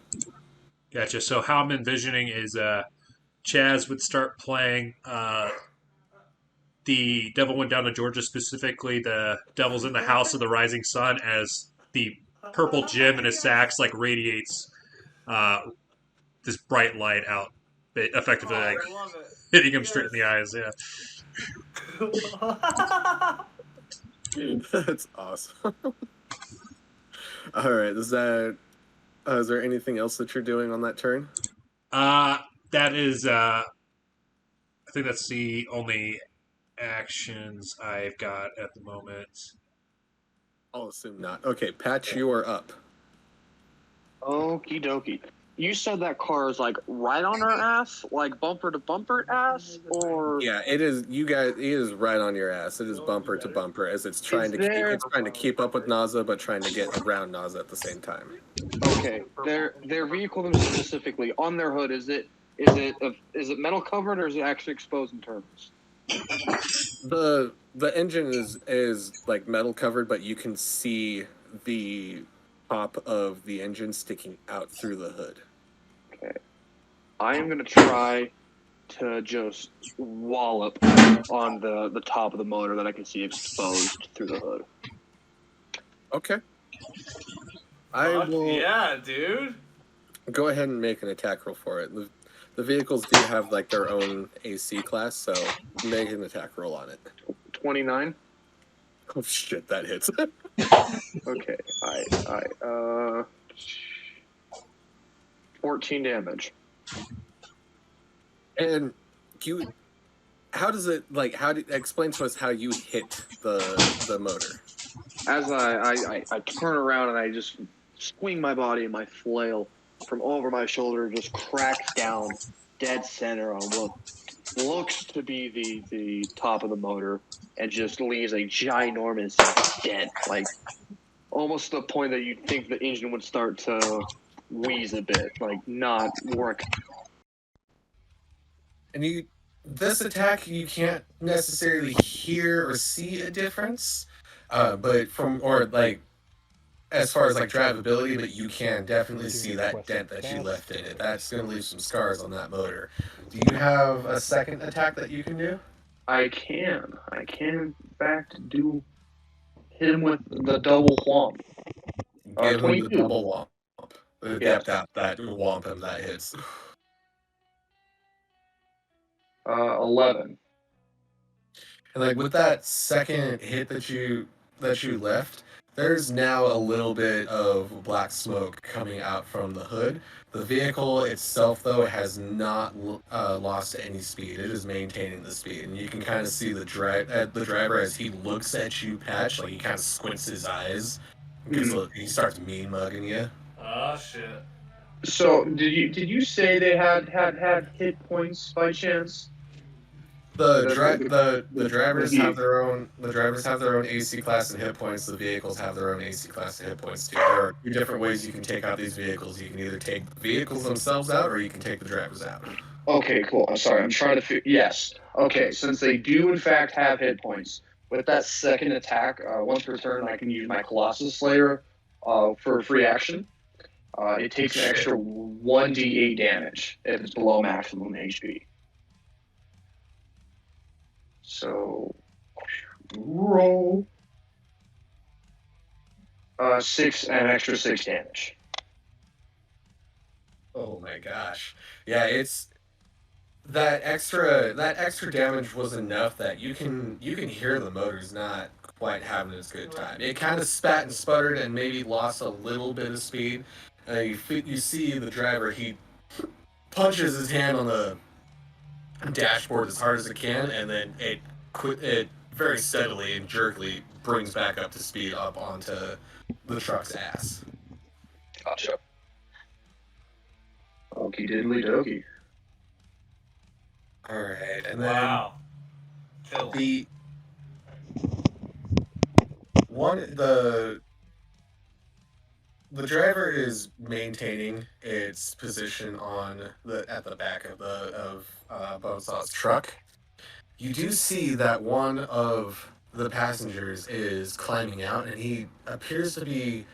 Gotcha. So how I'm envisioning is Chazz would start playing The Devil Went Down to Georgia, specifically the Devil's in the House of the Rising Sun, as the purple gem in his sax like radiates this bright light out, effectively like I love it. hitting him straight in the eyes. Yeah. That's awesome. All right, is there anything else that you're doing on that turn? That is, I think that's the only actions I've got at the moment. I'll assume not. Okay, Patch, you are up. Okie dokie. You said that car is like right on our ass, like bumper to bumper ass, or Yeah, it is. You guys, it is right on your ass. It is bumper to bumper as it's trying it's trying to keep up with Naza, but trying to get around Naza at the same time. okay? Their vehicle specifically on their hood is it metal covered or is it actually exposed in terms? The engine is like metal covered, but you can see the top of the engine sticking out through the hood. Okay, I am gonna try to just wallop on the top of the motor that I can see exposed through the hood. Okay. I Fuck will yeah, dude. go ahead and make an attack roll for it. The vehicles do have like their own AC class, so make an attack roll on it. 29. Oh shit, that hits. Okay, 14 damage. And explain to us how you hit the motor. As I turn around and I just swing my body and my flail from over my shoulder just cracks down dead center on what looks to be the top of the motor and just leaves a ginormous dent, like almost to the point that you'd think the engine would start to wheeze a bit, like not work. And this attack, you can't necessarily hear or see a difference, but as far as like drivability, but you can definitely see that dent that you left in it. That's going to leave some scars on that motor. Do you have a second attack that you can do? I can in fact hit him with the double whomp. Give him 22. the double whomp. Yeah. That whomp him, that hits. 11. And like with that second hit that you left, there's now a little bit of black smoke coming out from the hood. The vehicle itself, though, has not lost any speed. It is maintaining the speed, and you can kind of see the driver as he looks at you, Patch. Like he kind of squints his eyes because he starts mean mugging you. Oh shit. So did you say they had hit points by chance? The drivers have their own AC class and hit points. The vehicles have their own AC class and hit points too. There are two different ways you can take out these vehicles. You can either take the vehicles themselves out, or you can take the drivers out. Okay, cool. I'm sorry. I'm trying to yes. Okay, since they do in fact have hit points, with that second attack, once per turn, I can use my Colossus Slayer for free action. It takes an extra 1d8 damage if it's below maximum HP. So, roll an extra 6 damage. Oh my gosh! Yeah, that extra damage was enough that you can hear the motors not quite having as good time. It kind of spat and sputtered and maybe lost a little bit of speed. You see the driver, he punches his hand on the dashboard as hard as it can, and then it very steadily and jerkily brings back up to speed up onto the truck's ass. Gotcha. Okie diddly dokey. All right, and then Wow. Kill. The driver is maintaining its position at the back of Bonsaw's truck. You do see that one of the passengers is climbing out, and he appears to be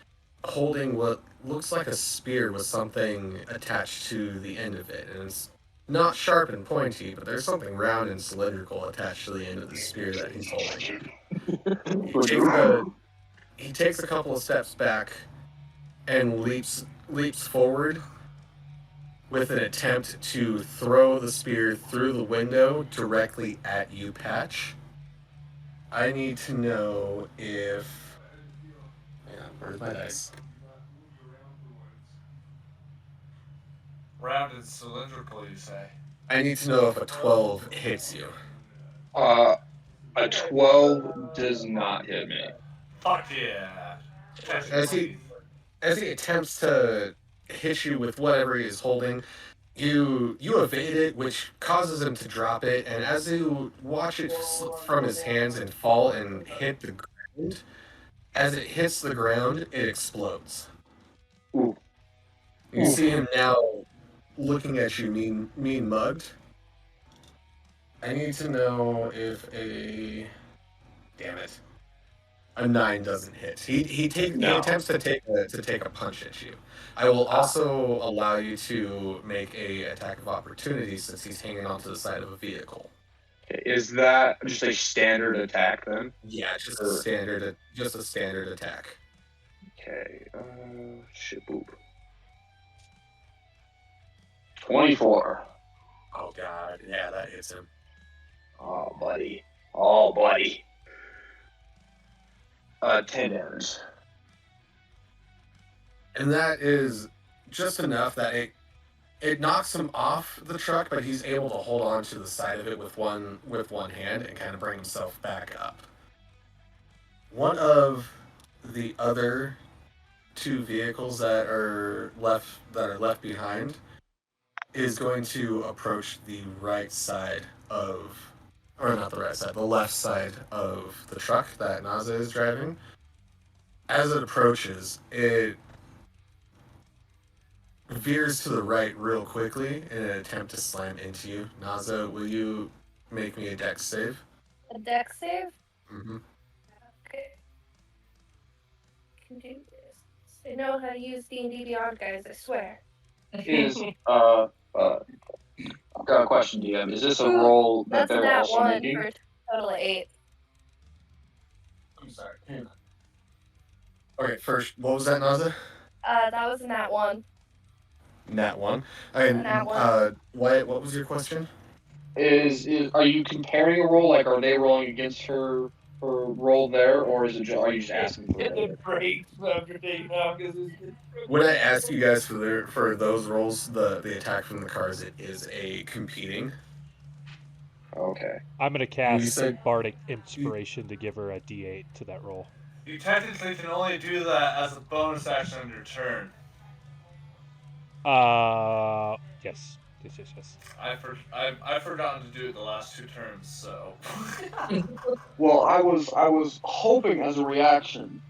holding what looks like a spear with something attached to the end of it, and it's not sharp and pointy, but there's something round and cylindrical attached to the end of the spear that he's holding. He takes a couple of steps back and leaps forward with an attempt to throw the spear through the window directly at you, Patch. I need to know if... Yeah, where's my dice? Round and cylindrical, you say? I need to know if a 12 hits you. A 12 does not hit me. Fuck yeah. As he attempts to hit you with whatever he is holding, you evade it, which causes him to drop it, and as you watch it slip from his hands and fall and hit the ground, as it hits the ground, it explodes. Ooh. You see him now looking at you mean mugged. I need to know if a... Damn it. A 9 doesn't hit. He attempts to take a punch at you. I will also allow you to make a attack of opportunity since he's hanging onto the side of a vehicle. Okay, is that just a standard attack then? Yeah, just a standard attack. Okay, shit boop. 24. Oh god, yeah, that hits him. Oh buddy. Oh buddy. 10 damage. And that is just enough that it knocks him off the truck, but he's able to hold on to the side of it with one hand and kind of bring himself back up. One of the other 2 vehicles that are left behind is going to approach the right side of, or not the right side, the left side of the truck that Naza is driving. As it approaches, it veers to the right real quickly in an attempt to slam into you. Naza, will you make me a dex save? A dex save? Mm-hmm. Okay. Can do this. I know how to use D&D Beyond, guys, I swear. Is I've got a question, DM. Is this a roll that That's they're that also one making? for a total of 8. I'm sorry. Hang on. Okay, first, what was that, Naza? That was nat 1. Nat 1. And Nat 1. what was your question? Is are you comparing a roll? Like, are they rolling against her roll there, or is it just, are you just asking for it? When I ask you guys for those rolls, the attack from the cars, it is a competing. Okay. I'm gonna cast said- Bardic Inspiration to give her a D8 to that roll. You technically can only do that as a bonus action on your turn. Yes. I've forgotten to do it the last 2 turns, so. Well, I was hoping as a reaction.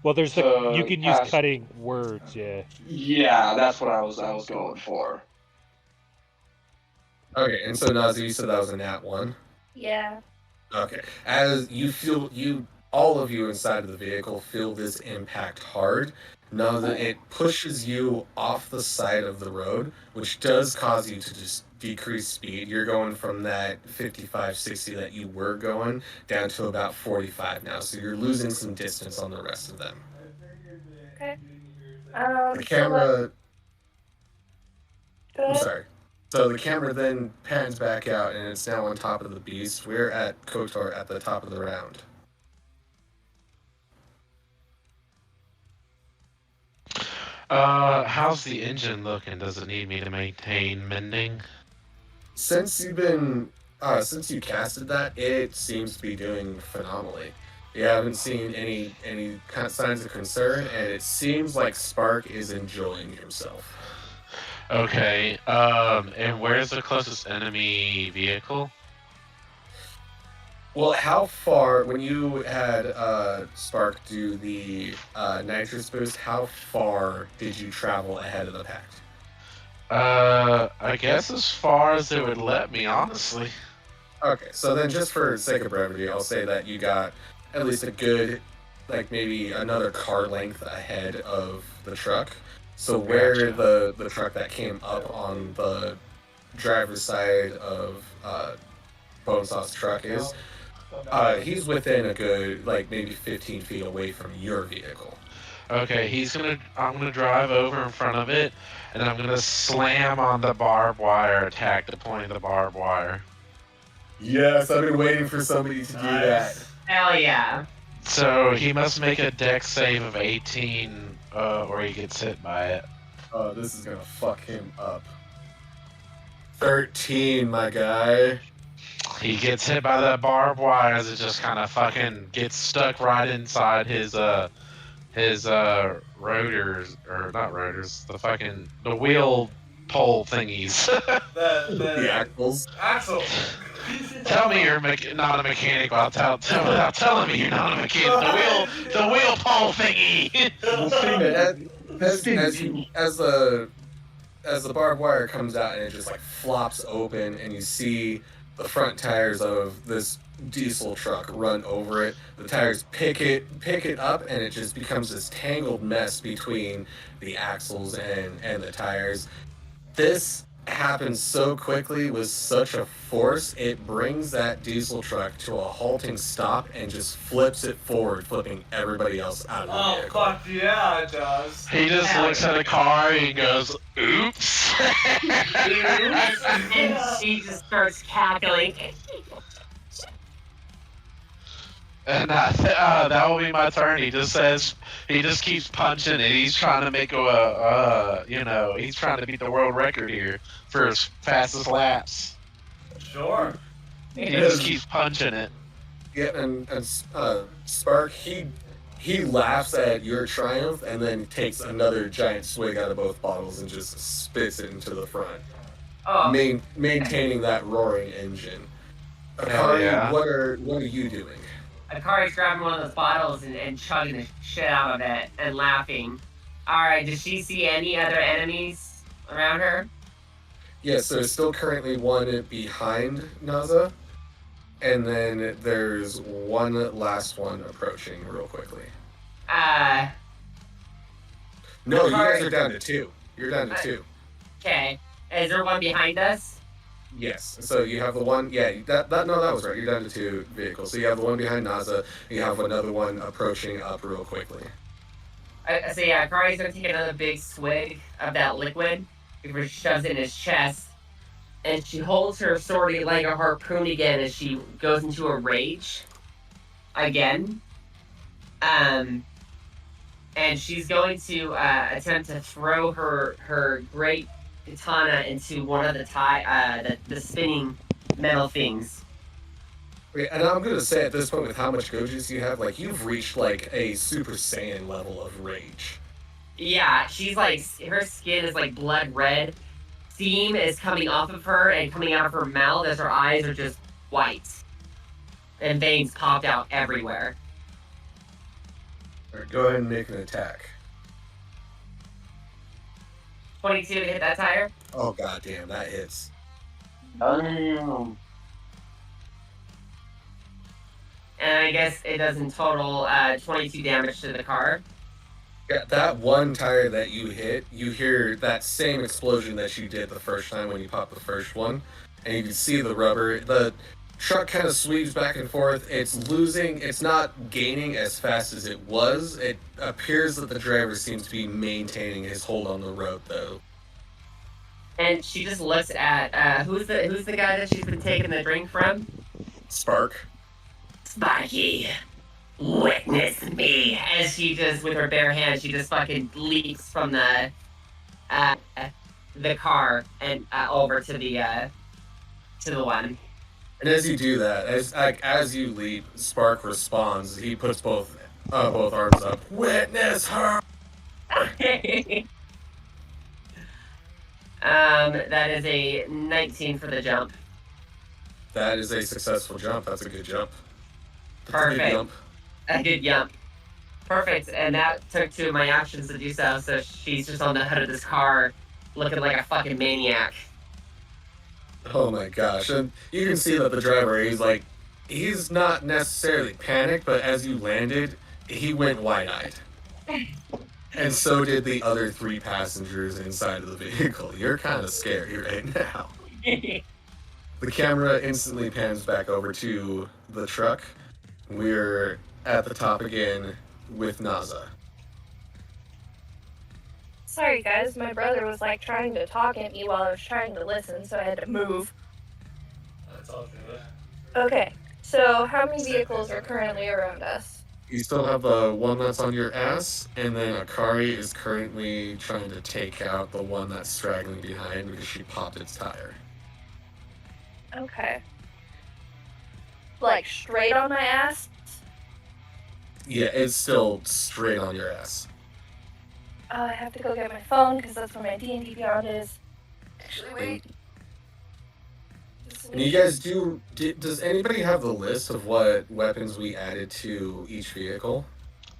Well, there's So you can use cast- cutting words, yeah. Yeah, that's what I was going for. Okay, and so Naza, you said that was a nat 1? Yeah. Okay. As you feel, all of you inside of the vehicle feel this impact hard. Now that it pushes you off the side of the road, which does cause you to just decrease speed. You're going from that 55, 60 that you were going down to about 45 now. So you're losing some distance on the rest of them. Okay. The camera... Go I'm ahead. sorry. So the camera then pans back out, and it's now on top of the beast. We're at KOTOR at the top of the round. How's the engine looking? Does it need me to maintain mending? Since you casted that, it seems to be doing phenomenally. You haven't seen any kind of signs of concern, and it seems like Spark is enjoying himself. Okay, and where's the closest enemy vehicle? Well, how far, when you had Spark do the nitrous boost, how far did you travel ahead of the pact? I guess as far as it would let me, honestly. Okay, so then just for sake of brevity, I'll say that you got at least a good, like maybe another car length ahead of the truck. So where the truck that came up on the driver's side of Bonesaw's truck is, he's within a good, like maybe 15 feet away from your vehicle. Okay, I'm gonna drive over in front of it, and I'm gonna slam on the barbed wire attack, deploying the barbed wire. Yes, I've been waiting for somebody to do that. Hell yeah. So he must make a dex save of 18, or he gets hit by it. Oh, this is gonna fuck him up. 13, my guy. He gets hit by that barbed wire as it just kind of fucking gets stuck right inside his rotors, or not rotors, the wheel pole thingies. The axles. Axle. Tell me you're not a mechanic without telling me you're not a mechanic. The wheel pole thingy. As the barbed wire comes out and it just like flops open, and you see the front tires of this diesel truck run over it. The tires pick it up, and it just becomes this tangled mess between the axles and the tires. This happens so quickly with such a force, it brings that diesel truck to a halting stop and just flips it forward, flipping everybody else out of the vehicle. Fuck yeah, it does. He just looks at the car and goes, "Oops." And she just starts cackling. And that will be my turn. He just keeps punching it. He's trying to make he's trying to beat the world record here for his fastest laps. Sure. He just keeps punching it. Yeah, and Spark, he laughs at your triumph and then takes another giant swig out of both bottles and just spits it into the front, maintaining that roaring engine. Akari, yeah. what are you doing? Akari's grabbing one of those bottles and chugging the shit out of it and laughing. Alright, does she see any other enemies around her? Yeah, so there's still currently one behind Naza, and then there's one last one approaching real quickly. No, you guys are down to two. You're down to two. Okay. Is there one behind us? Yes. So you have the one. Yeah. That was right. You're down to two vehicles. So you have the one behind Naza, and you have another one approaching up real quickly. So yeah, Akari's gonna take another big swig of that liquid before she shoves it in his chest, and she holds her sword like a harpoon again as she goes into a rage again. And she's going to attempt to throw her great katana into one of the spinning metal things. Okay, and I'm gonna say at this point, with how much Gojus you have, like you've reached like a Super Saiyan level of rage. Yeah, she's like, her skin is like blood red. Steam is coming off of her and coming out of her mouth as her eyes are just white. And veins popped out everywhere. All right, go ahead and make an attack. 22 to hit that tire. Oh goddamn, that hits. And I guess it does in total 22 damage to the car. Yeah, that one tire that you hit, you hear that same explosion that you did the first time when you popped the first one, and you can see the rubber. The truck kind of sweeps back and forth. It's not gaining as fast as it was. It appears that the driver seems to be maintaining his hold on the road, though. And she just looks at who's the guy that she's been taking the drink from? Spark. Sparky, witness me. As she just, with her bare hands, she just fucking leaps from the car and over to the one. And as you do that, as you leap, Spark responds. He puts both arms up. Witness her. That is a 19 for the jump. That is a successful jump. That's a good jump. Perfect. A good jump. Perfect. And that took 2 of my actions to do so. So she's just on the hood of this car, looking like a fucking maniac. Oh my gosh. And you can see that the driver, he's not necessarily panicked, but as you landed, he went wide-eyed. And so did the other 3 passengers inside of the vehicle. You're kind of scary right now. The camera instantly pans back over to the truck. We're at the top again with Naza. Sorry guys, my brother was like trying to talk at me while I was trying to listen, so I had to move. That's all good. Okay, so how many vehicles are currently around us? You still have the one that's on your ass, and then Akari is currently trying to take out the one that's straggling behind because she popped its tire. Okay. Like straight on my ass? Yeah, it's still straight on your ass. I have to go get my phone because that's where my D&D Beyond is. Actually, wait. And you guys does anybody have the list of what weapons we added to each vehicle?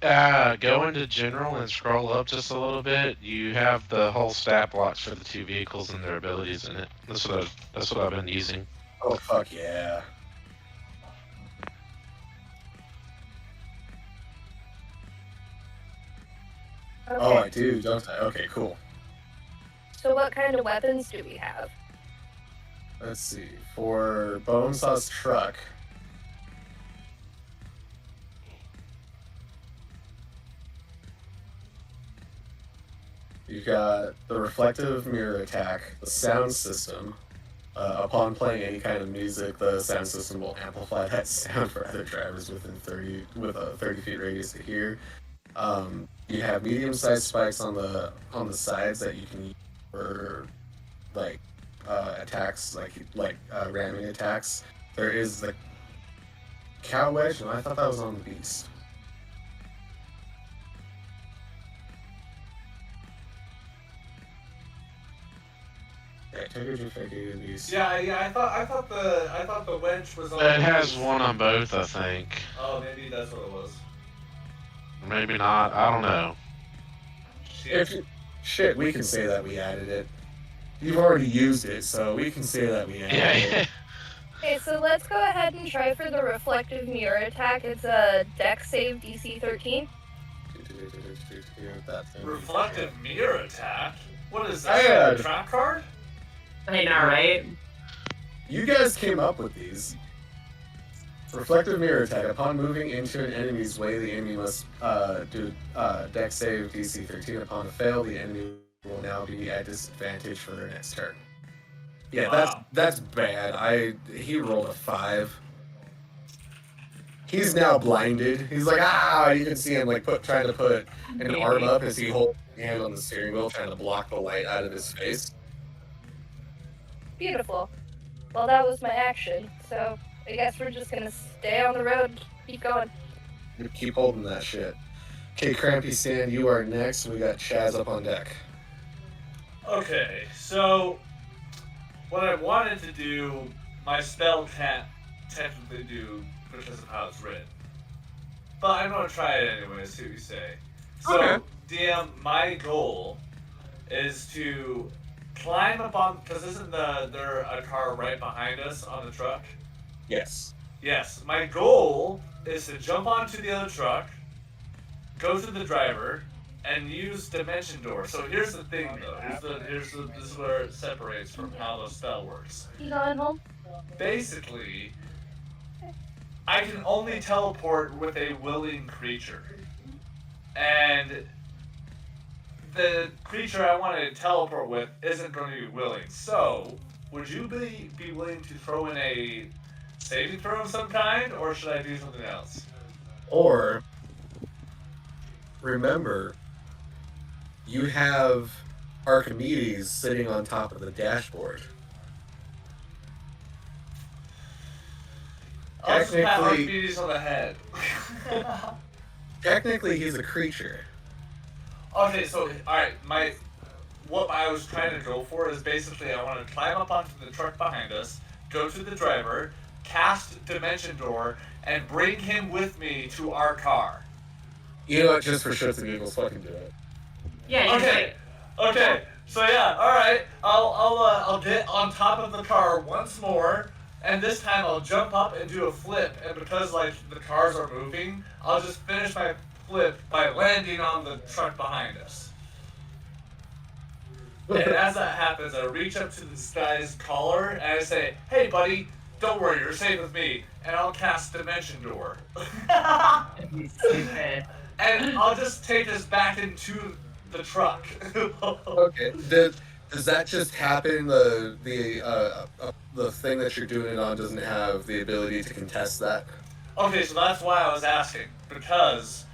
Go into general and scroll up just a little bit. You have the whole stat blocks for the 2 vehicles and their abilities in it. That's what I've been using. Oh fuck yeah. Okay. Oh, I do, don't I? Okay, cool. So what kind of weapons do we have? Let's see. For Bonesaw's truck, you've got the reflective mirror attack, the sound system. Upon playing any kind of music, the sound system will amplify that sound for other drivers within 30 feet radius to hear. You have medium-sized spikes on the sides that you can use for attacks, like ramming attacks. There is the cow wedge, and I thought that was on the beast. Okay, figure beast. Yeah. I thought the wedge was on. It has one on both, I think. Oh, maybe that's what it was. Maybe not. I don't know. Shit, we can say that we added it. You've already used it, so we can say that we added it. Okay, so let's go ahead and try for the reflective mirror attack. It's a dex save DC 13. Reflective mirror attack? What is I that? had- A trap card? I know, right? You guys came up with these. Reflective mirror attack. Upon moving into an enemy's way, the enemy must do dex save DC 13. Upon a fail, the enemy will now be at disadvantage for their next turn. Yeah, Wow. that's bad. He rolled a 5. He's now blinded. He's like, you can see him trying to put an arm up as he holds his hand on the steering wheel, trying to block the light out of his face. Beautiful. Well, that was my action, so I guess we're just gonna stay on the road and keep going. Keep holding that shit. Okay, Crampy Stan, you are next. We got Chazz up on deck. Okay, so what I wanted to do, my spell can't technically do because of how it's written. But I'm gonna try it anyway, see what you say. So, Okay. DM, my goal is to climb up on, because isn't there a car right behind us on the truck? Yes. Yes, my goal is to jump onto the other truck, go to the driver, and use Dimension Door. So here's the thing, though. This is where it separates from how the spell works. You going home? Basically, I can only teleport with a willing creature. And the creature I want to teleport with isn't going to be willing. So, would you be willing to throw in a saving throw of some kind, or should I do something else? Or remember, you have Archimedes sitting on top of the dashboard. I'll just pat Technically- Archimedes on the head. Technically, he's a creature. Okay, so alright, what I was trying to go for is basically I want to climb up onto the truck behind us, go to the driver, cast Dimension Door, and bring him with me to our car. You know what? Just for shits and giggles, fucking do it. Yeah. Okay. Okay. So yeah, all right. I'll get on top of the car once more, and this time I'll jump up and do a flip. And because like the cars are moving, I'll just finish my flip by landing on the truck behind us. And as that happens, I reach up to this guy's collar and I say, "Hey, buddy, don't worry, you're safe with me." And I'll cast Dimension Door. Stupid. And I'll just take us back into the truck. Okay. Does that just happen? The thing that you're doing it on doesn't have the ability to contest that. Okay, so that's why I was asking, because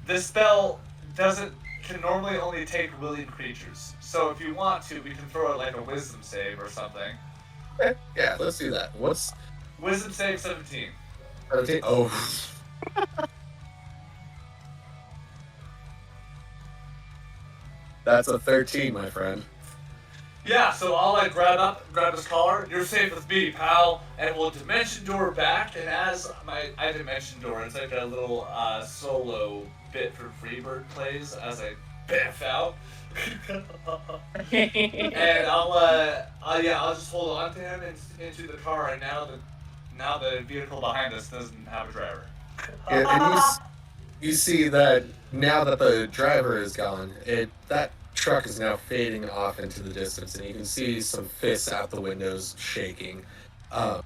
this spell can normally only take willing creatures. So if you want to, we can throw it like a wisdom save or something. Okay. Yeah, let's do that. What's Wisdom save 17. 17? Oh. That's a 13, my friend. Yeah, so I'll like grab his collar. You're safe with me, pal. And we'll Dimension Door back. And as I Dimension Door, it's like a little solo bit from Freebird plays as I biff out. And I'll just hold on to him into the car. And now the vehicle behind us doesn't have a driver. And you see that now that the driver is gone, that truck is now fading off into the distance, and you can see some fists out the windows shaking. A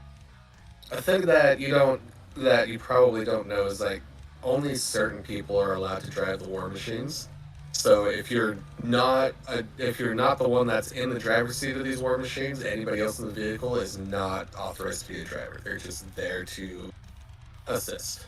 thing that you probably don't know is like only certain people are allowed to drive the war machines. So if you're not the one that's in the driver's seat of these war machines, anybody else in the vehicle is not authorized to be a driver. They're just there to assist.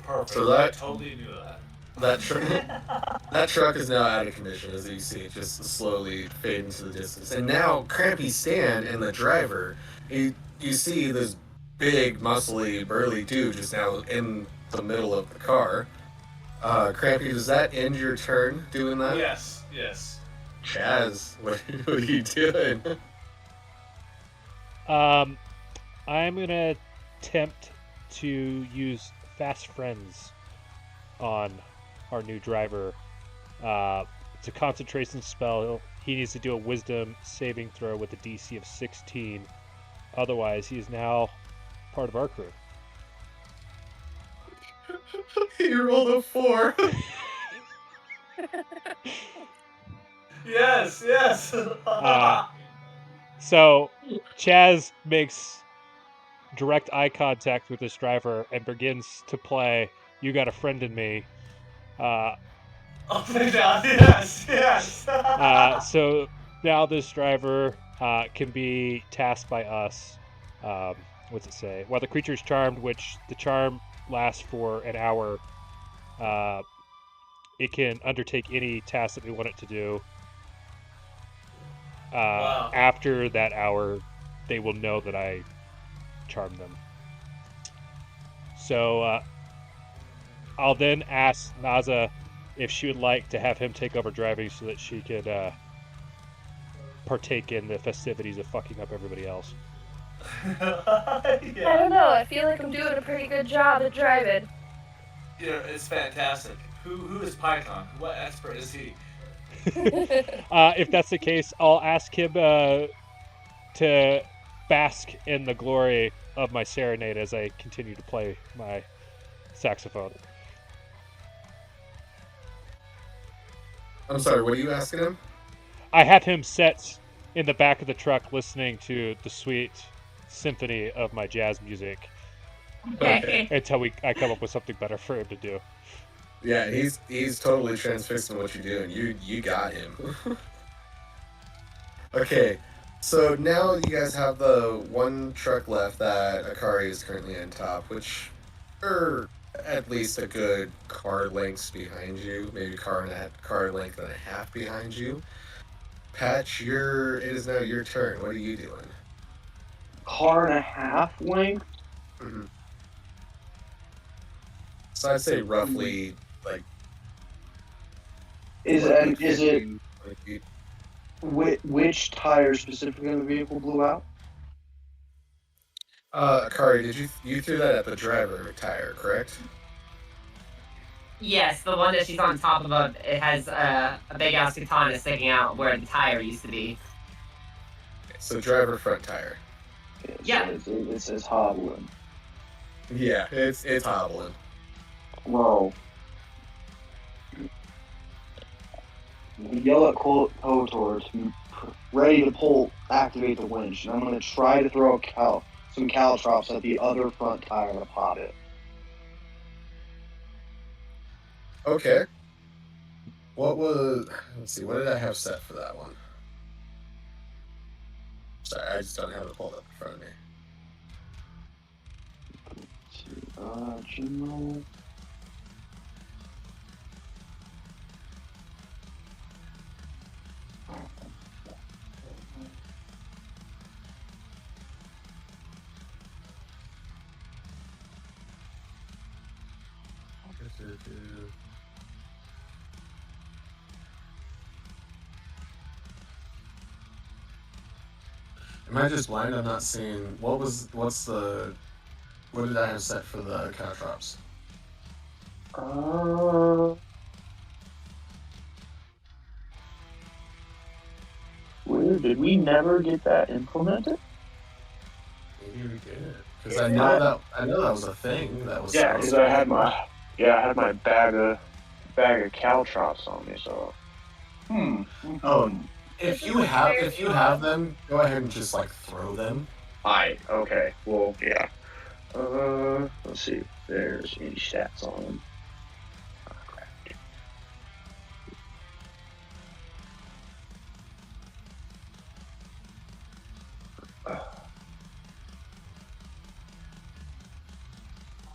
Perfect. So I totally knew that. That truck is now out of commission, as you see it just slowly fade into the distance. And now Crampy Stan and the driver, you see this big, muscly, burly dude just now in the middle of the car. Crampy, does that end your turn doing that? Yes. Chazz, what are you doing? I'm gonna attempt to use Fast Friends on our new driver. It's a concentration spell. He needs to do a Wisdom saving throw with a DC of 16. Otherwise, he is now part of our crew. He rolled a 4. Yes. So, Chazz makes direct eye contact with this driver and begins to play "You Got a Friend in Me." Oh my god, yes. So now this driver can be tasked by us. What's it say? While the creature is charmed, which the charm lasts for an hour, it can undertake any task that we want it to do. Wow. After that hour, they will know that I charmed them. So I'll then ask Naza if she would like to have him take over driving so that she could partake in the festivities of fucking up everybody else. I don't know. I feel like I'm doing a pretty good job at driving. Yeah, it's fantastic. Who is Python? What expert is he? If that's the case, I'll ask him to bask in the glory of my serenade as I continue to play my saxophone. I'm sorry, what are you asking him? I have him set in the back of the truck listening to the sweet symphony of my jazz music Okay. until I come up with something better for him to do. Yeah, he's totally transfixed in what you're doing. You got him. Okay, so now you guys have the one truck left that Akari is currently on top, which are at least a good car lengths behind you, maybe car length and a half behind you. Patch, it is now your turn. What are you doing? Car and a half length. Mm-hmm. So I'd say roughly like. Is it which tire specifically in the vehicle blew out? Akari, did you threw that at the driver tire, correct? Yes, the one that she's on top of, it has a big ass katana sticking out where the tire used to be. So driver front tire. Okay, Yeah. So it says hobbling. Yeah, it's hobbling. Whoa. Yell at Kotor to be ready to activate the winch, and I'm going to try to throw some caltrops at the other front tire to pop it. Okay. Let's see, what did I have set for that one? Sorry, I just don't have it pulled up in front of me. General. Am I just blind? I'm not seeing. What did I have set for the caltrops? Where did we never get that implemented? Maybe we did. Because I know that was a thing that was. Yeah, because I had my bag of caltrops on me. So. Oh, if you have them, go ahead and just like throw them. Okay. Well, yeah. Let's see if there's any stats on them.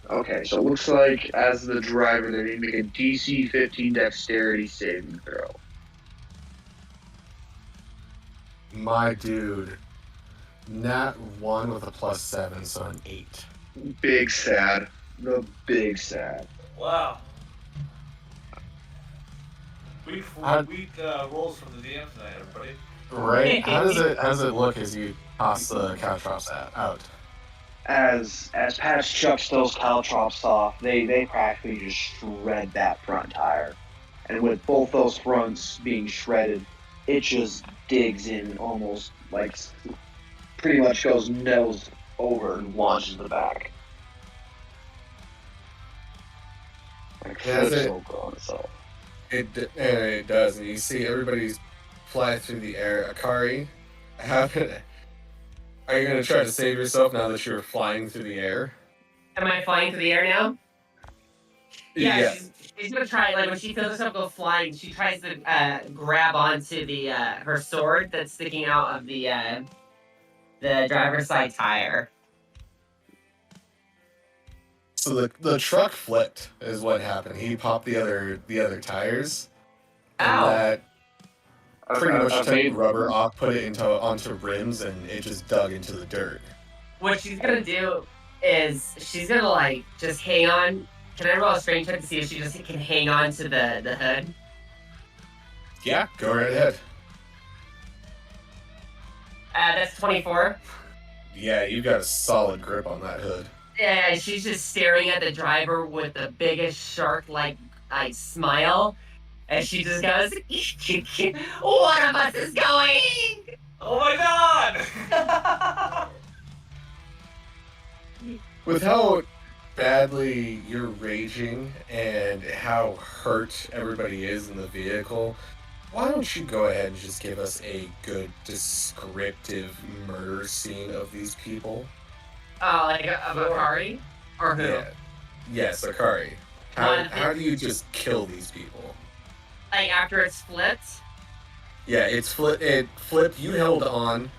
Okay, so it looks like as the driver, they need to make a DC 15 dexterity saving throw. My dude, nat 1 with a +7, so an 8. Big sad. The big sad. Wow. Weak rolls from the DM tonight, everybody. Right? How does it look as you toss the caltrops out? As Patch chucks those caltrops off, they practically just shred that front tire. And with both those fronts being shredded, it just digs in almost like pretty much goes nose over and launches the back. Like on itself. It does, and you see everybody's fly through the air. Akari, are you going to try to save yourself now that you're flying through the air? Am I flying through the air now? Yeah. She's gonna try, like, when she feels herself go flying, she tries to grab onto the her sword that's sticking out of the driver's side tire. So the truck flipped is what happened. He popped the other tires. And Ow. that pretty much took the rubber off, put it onto rims, and it just dug into the dirt. What she's gonna do is she's gonna like just hang on. Can I roll a strength check to see if she just can hang on to the hood? Yeah, go right ahead. That's 24. Yeah, you got a solid grip on that hood. Yeah, she's just staring at the driver with the biggest shark-like smile, and she just goes, "One of us is going!" Oh my god! With how badly you're raging and how hurt everybody is in the vehicle, why don't you go ahead and just give us a good descriptive murder scene of these people? Oh, like of Akari? Or who? Yeah. Yes, Akari. How do you just kill these people? Like after it's flipped. Yeah, it flipped. You held on,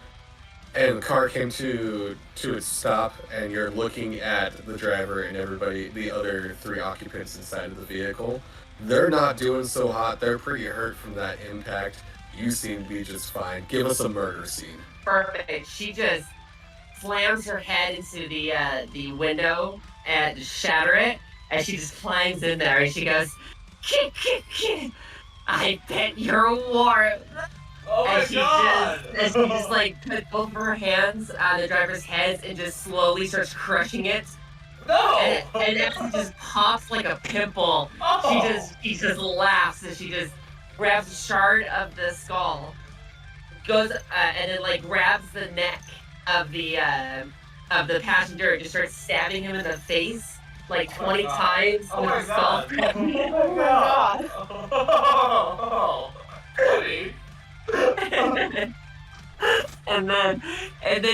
and the car came to its stop, and you're looking at the driver and everybody, the other 3 occupants inside of the vehicle. They're not doing so hot. They're pretty hurt from that impact. You seem to be just fine. Give us a murder scene. Perfect. She just slams her head into the window and shatter it, and she just climbs in there and she goes, "Kick, kick, kick! I bet you're warm." Oh my god! And she just like put both of her hands on the driver's heads and just slowly starts crushing it. No! And as it just pops like a pimple, Oh. she just laughs and she just grabs a shard of the skull, goes and then like grabs the neck of the passenger and just starts stabbing him in the face like 20 times Oh with my the skull. god! Oh my god. Oh, buddy. and then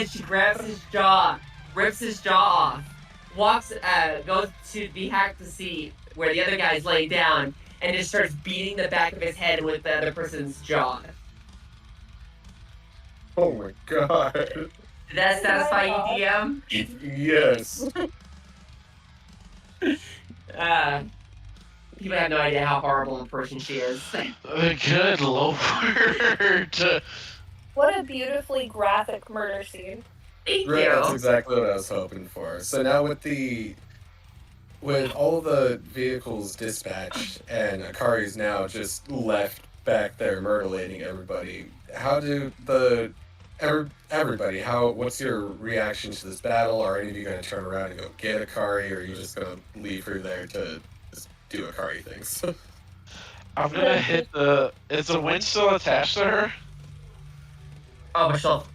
she grabs his jaw, rips his jaw off, goes to behind the seat where the other guy's laying down, and just starts beating the back of his head with the other person's jaw. Oh my god. Did that satisfy you, DM? Yes. People have no idea how horrible a person she is. Good lord. What a beautifully graphic murder scene. Thank Right, that's you. exactly what I was hoping for. So now with all the vehicles dispatched and Akari's now just left back there mutilating everybody, how do everybody, what's your reaction to this battle? Are any of you going to turn around and go get Akari, or are you just going to leave her there to just do Akari things? I'm gonna hit the. Is the winch still attached to her? Oh, Michelle.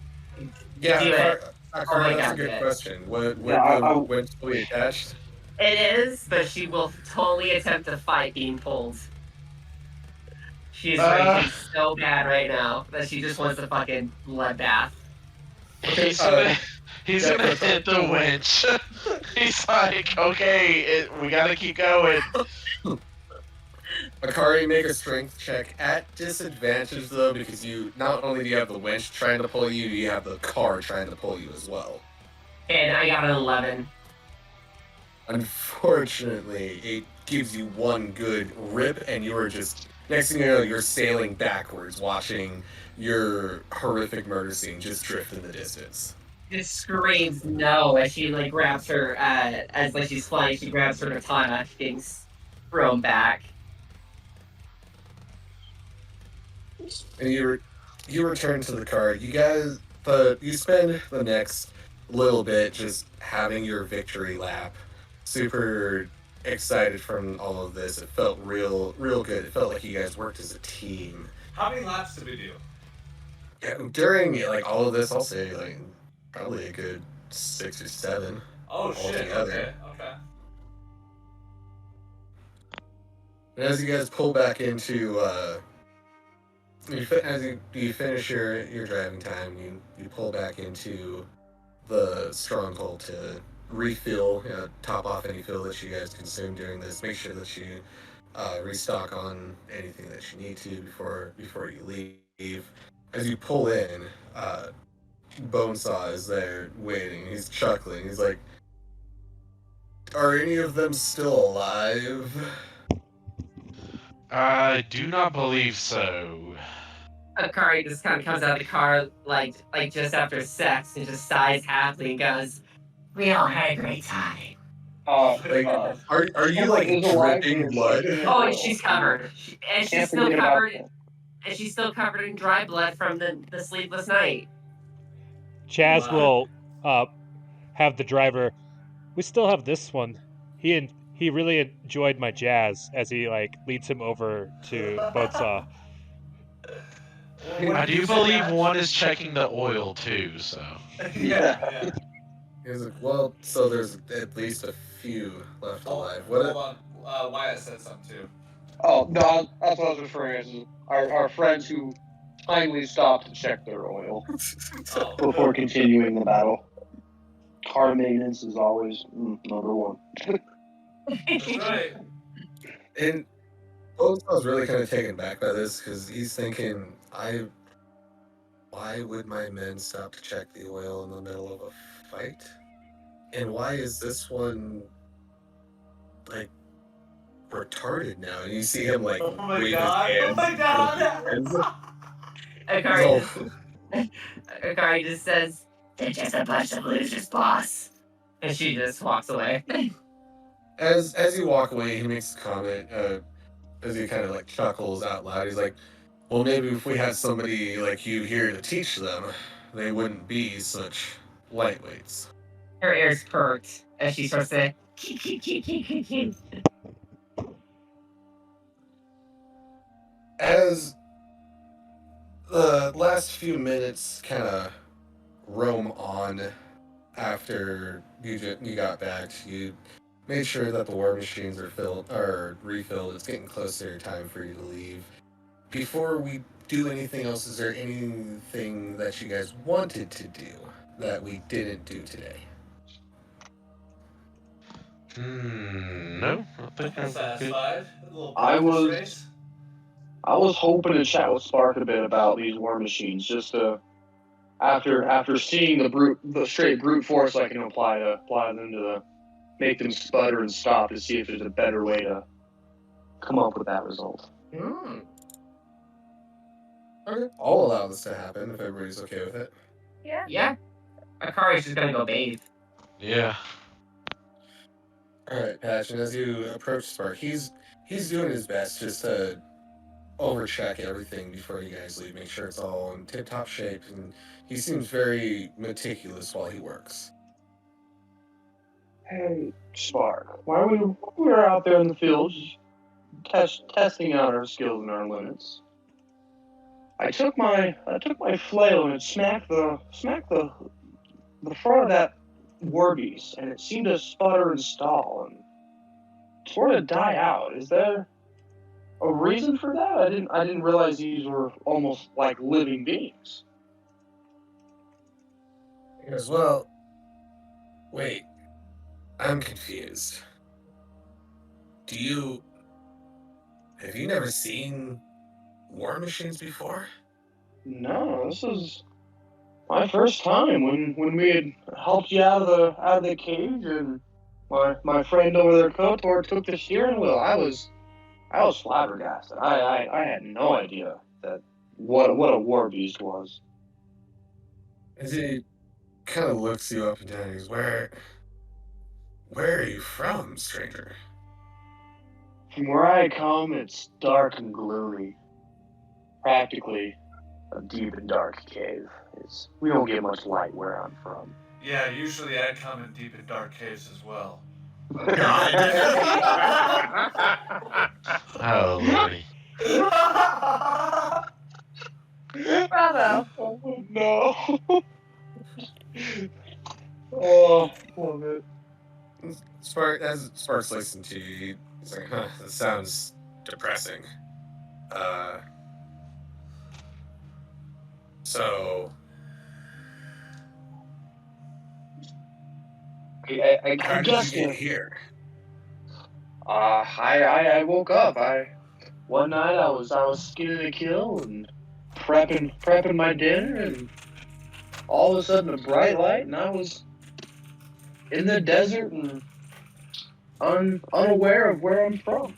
Yeah, Do it. Akari, Oh my that's God, a good yes. question. Would Yeah, the winch still be attached? It is, but she will totally attempt to fight being pulled. She's raging so bad right now that she just wants a fucking bloodbath. He's gonna hit the winch. He's like, okay, we gotta keep going. Akari, make a strength check at disadvantage though, because you not only do you have the winch trying to pull you, you have the car trying to pull you as well. And I got an 11. Unfortunately, it gives you one good rip, and you are just next thing you know, you're sailing backwards, watching your horrific murder scene just drift in the distance. Just screams no as she like grabs her as like she's flying. She grabs her katana, getting thrown back. And you return to the car. You guys, you spend the next little bit just having your victory lap. Super excited from all of this. It felt real good. It felt like you guys worked as a team. How many laps did we do? Yeah, during like all of this, I'll say like probably a good 6 or 7. Oh shit! Altogether. Okay. And as you guys pull back into, as you finish your driving time, you pull back into the stronghold to refill, top off any fuel that you guys consume during this. Make sure that you restock on anything that you need to before you leave. As you pull in, Bonesaw is there waiting. He's chuckling. He's like, "Are any of them still alive?" I do not believe so. Akari just kind of comes out of the car like just after sex and just sighs happily and goes, "We all had a great time." Like, are you like dripping blood? Oh, and she's covered. And she's Can't still forget about covered. that. And she's still covered in dry blood from the sleepless night. Chazz will have the driver. We still have this one. He really enjoyed my jazz as he like leads him over to Bonesaw. I do believe one is checking the oil too, so. Yeah. He's like, well, so there's at least a few left alive. Hold on. Wyatt said something too. Oh, no, that's what I was referring to. Our friends who kindly stopped to check their oil Oh. before continuing the battle. Car maintenance is always number one. That's right. And Owen's really kind of taken back by this because he's thinking, why would my men stop to check the oil in the middle of a fight? And why is this one like retarded now? And you see him like Oh my wave god! his Oh hand. my god! Akari just says, "They're just a bunch of losers, boss," and she just walks away. As you walk away, he makes a comment. As he kind of like chuckles out loud, he's like, "Well, maybe if we had somebody like you here to teach them, they wouldn't be such lightweights." Her ears perk as she starts to. As the last few minutes kind of roam on after you got back, you made sure that the war machines are refilled. It's getting closer time for you to leave. Before we do anything else, is there anything that you guys wanted to do that we didn't do today? No, I think I'm good. Satisfied? A little I practice was- race? I was hoping to chat with Spark a bit about these war machines, just to after seeing the straight brute force I can apply them to make them sputter and stop, to see if there's a better way to come up with that result. Okay. I'll allow this to happen if everybody's okay with it. Yeah. Akari's just gonna go bathe. Yeah. Alright, Patch, and as you approach Spark, he's doing his best just to overcheck everything before you guys leave, make sure it's all in tip-top shape, and he seems very meticulous while he works. Hey, Spark, while we were out there in the field, testing out our skills and our limits, I took my flail and it smacked the front of that war beast, and it seemed to sputter and stall and sort of die out. Is there a reason for that? I didn't realize these were almost like living beings. He goes, well, wait, I'm confused. Have you never seen war machines before? No, this is my first time. When we had helped you out of the cage, and my friend over there, Kotor, took the steering wheel, I was flabbergasted. I had no idea that what a war beast was. As he kind of looks you up and down, he's, where are you from, stranger? From where I come, it's dark and gloomy. Practically a deep and dark cave. We don't get much light where I'm from. Yeah, usually I come in deep and dark caves as well. Oh, Lordy. Bravo. Oh, no. Oh, love it. As Sparks listens to you, he's like, huh, that sounds depressing. So... I How guess did you get here? I woke up. One night I was skinning a kill and prepping my dinner, and all of a sudden a bright light, and I was in the desert and unaware of where I'm from,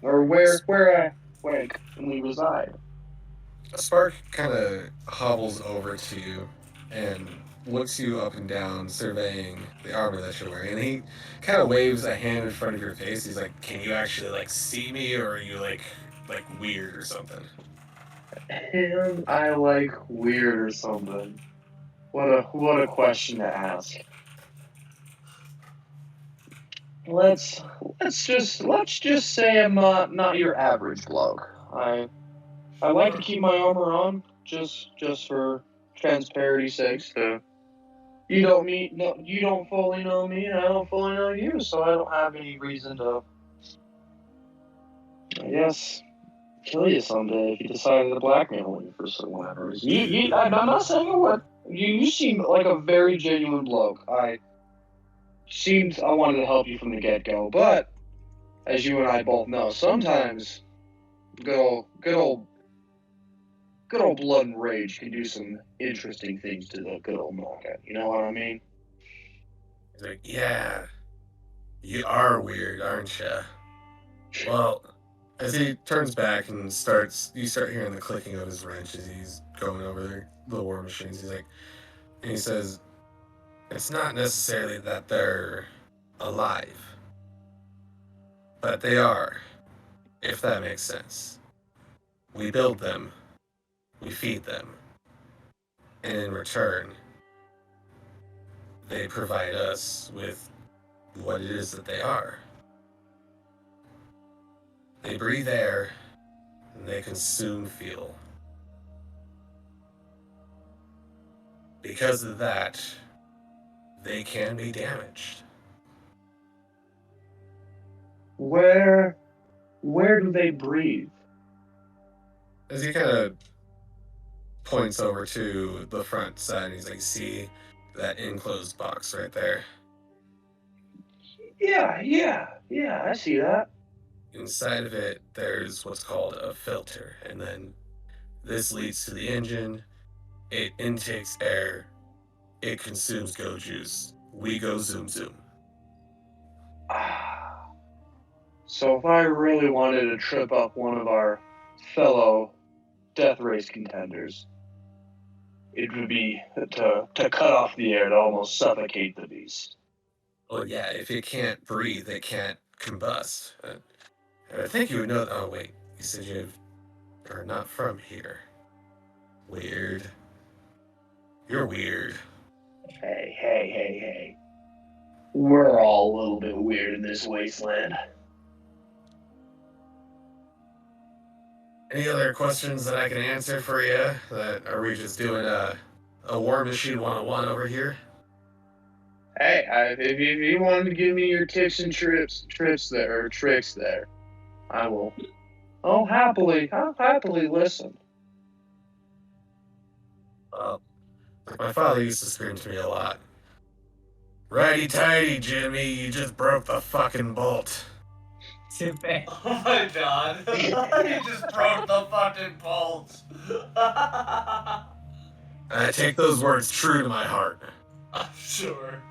or where I currently reside. Spark kind of hobbles over to you and looks you up and down, surveying the armor that you're wearing, and he kind of waves a hand in front of your face. He's like, "Can you actually like see me, or are you like weird or something?" Am I like weird or something? What a question to ask. Let's just say I'm not your average bloke. I like to keep my armor on just for transparency's sake. You don't fully know me, and I don't fully know you, so I don't have any reason to, I guess, kill you someday if you decided to blackmail me for some whatever reason. I'm not saying a word. You seem like a very genuine bloke. I wanted to help you from the get-go, but as you and I both know, sometimes good old blood and rage can do some interesting things to the good old market. You know what I mean? He's like, yeah, you are weird, aren't you? Well, as he turns back and you start hearing the clicking of his wrench as he's going over the war machines. And he says, it's not necessarily that they're alive, but they are, if that makes sense. We build them, we feed them, and in return, they provide us with what it is that they are. They breathe air, and they consume fuel. Because of that, they can be damaged. Where do they breathe? As he kind of points over to the front side, he's like, see that enclosed box right there? Yeah, I see that. Inside of it, there's what's called a filter, and then this leads to the engine. It intakes air, it consumes go juice. We go zoom zoom. So if I really wanted to trip up one of our fellow death race contenders, it would be to cut off the air to almost suffocate the beast. Well, yeah, if it can't breathe, it can't combust. I think you would know. Oh, wait, you said you are not from here. Weird. You're weird. Hey. We're all a little bit weird in this wasteland. Any other questions that I can answer for you? Are we just doing a War Machine 101 over here? Hey, if you wanted to give me your tips and tricks there, I will. I'll happily listen. Well, my father used to scream to me a lot. Righty-tighty, Jimmy, you just broke the fucking bolt. Too bad. Oh my god. He just broke the fucking bolt. I take those words true to my heart. I'm sure.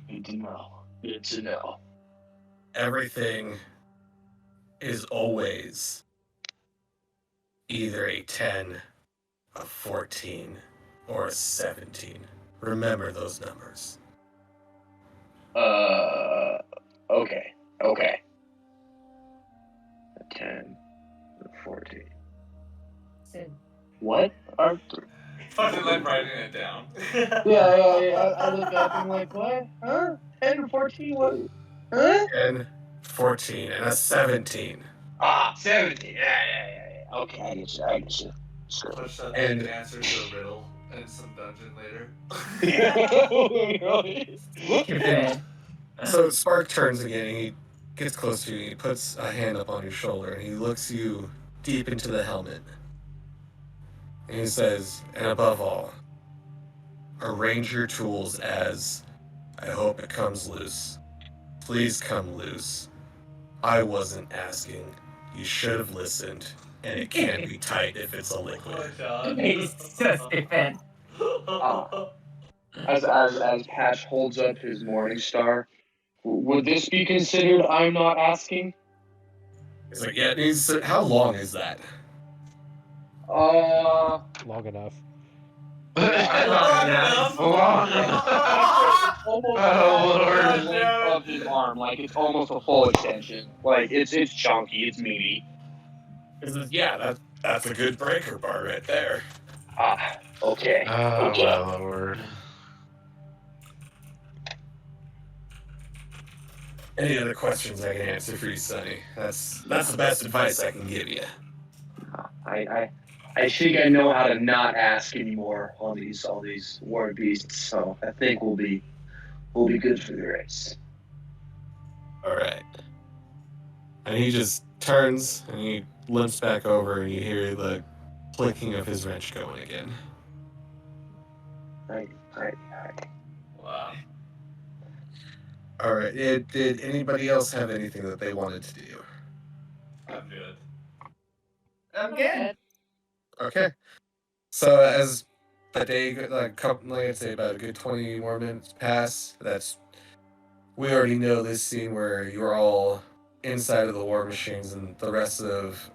Good to know. Everything is always either a 10, a 14, or a 17. Remember those numbers. Okay. A 10, a 14. What? Fucking like writing it down. Yeah. I look up and I'm like, what? Huh? 10 or 14? What? Huh? 10, 14, and a 17. 17. Yeah. Okay, I get you. Sure. Push that And- answer to a riddle in some dungeon later. So Spark turns again, and he gets close to you, and he puts a hand up on your shoulder, and he looks you deep into the helmet. And he says, and above all, arrange your tools as, I hope it comes loose. Please come loose. I wasn't asking. You should have listened, and it can be tight if it's a Oh my liquid. god. He's so stupid. As Patch holds up his Morning Star, would this be considered I'm not asking? It's like, yeah, how long is that? Long enough. Almost Oh, the Lord. length of his arm, like it's almost a full extension. Like it's chunky, it's meaty. Yeah, that's a good breaker bar right there. Okay. Oh, Okay. my lord. Any other questions I can answer for you, Sonny? That's the best advice I can give you. I think I know how to not ask anymore on all these war beasts, so I think we'll be good for the race. All right. And he just turns and he limps back over, and you hear the clicking of his wrench going again. Right. Wow. All right. Did anybody else have anything that they wanted to do? I'm good. I'm good. Okay. So as the day, like I'd say about a good 20 more minutes pass, we already know this scene where you're all inside of the war machines and the rest of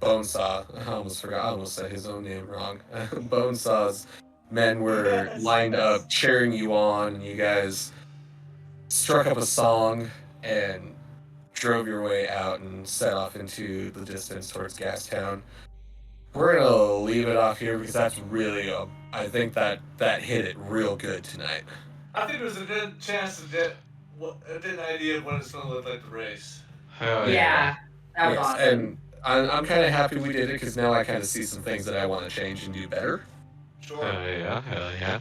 Bonesaw, I almost said his own name wrong. Bonesaw's men were lined up cheering you on, and you guys struck up a song and drove your way out and set off into the distance towards Gastown. We're gonna leave it off here because that's really, I think that hit it real good tonight. I think there's a good chance to get an idea of what it's going to look like to race. Hell Yeah, that was Yes, awesome. and I'm kind of happy we did it because now I kind of see some things that I want to change and do better. Sure. Hell yeah.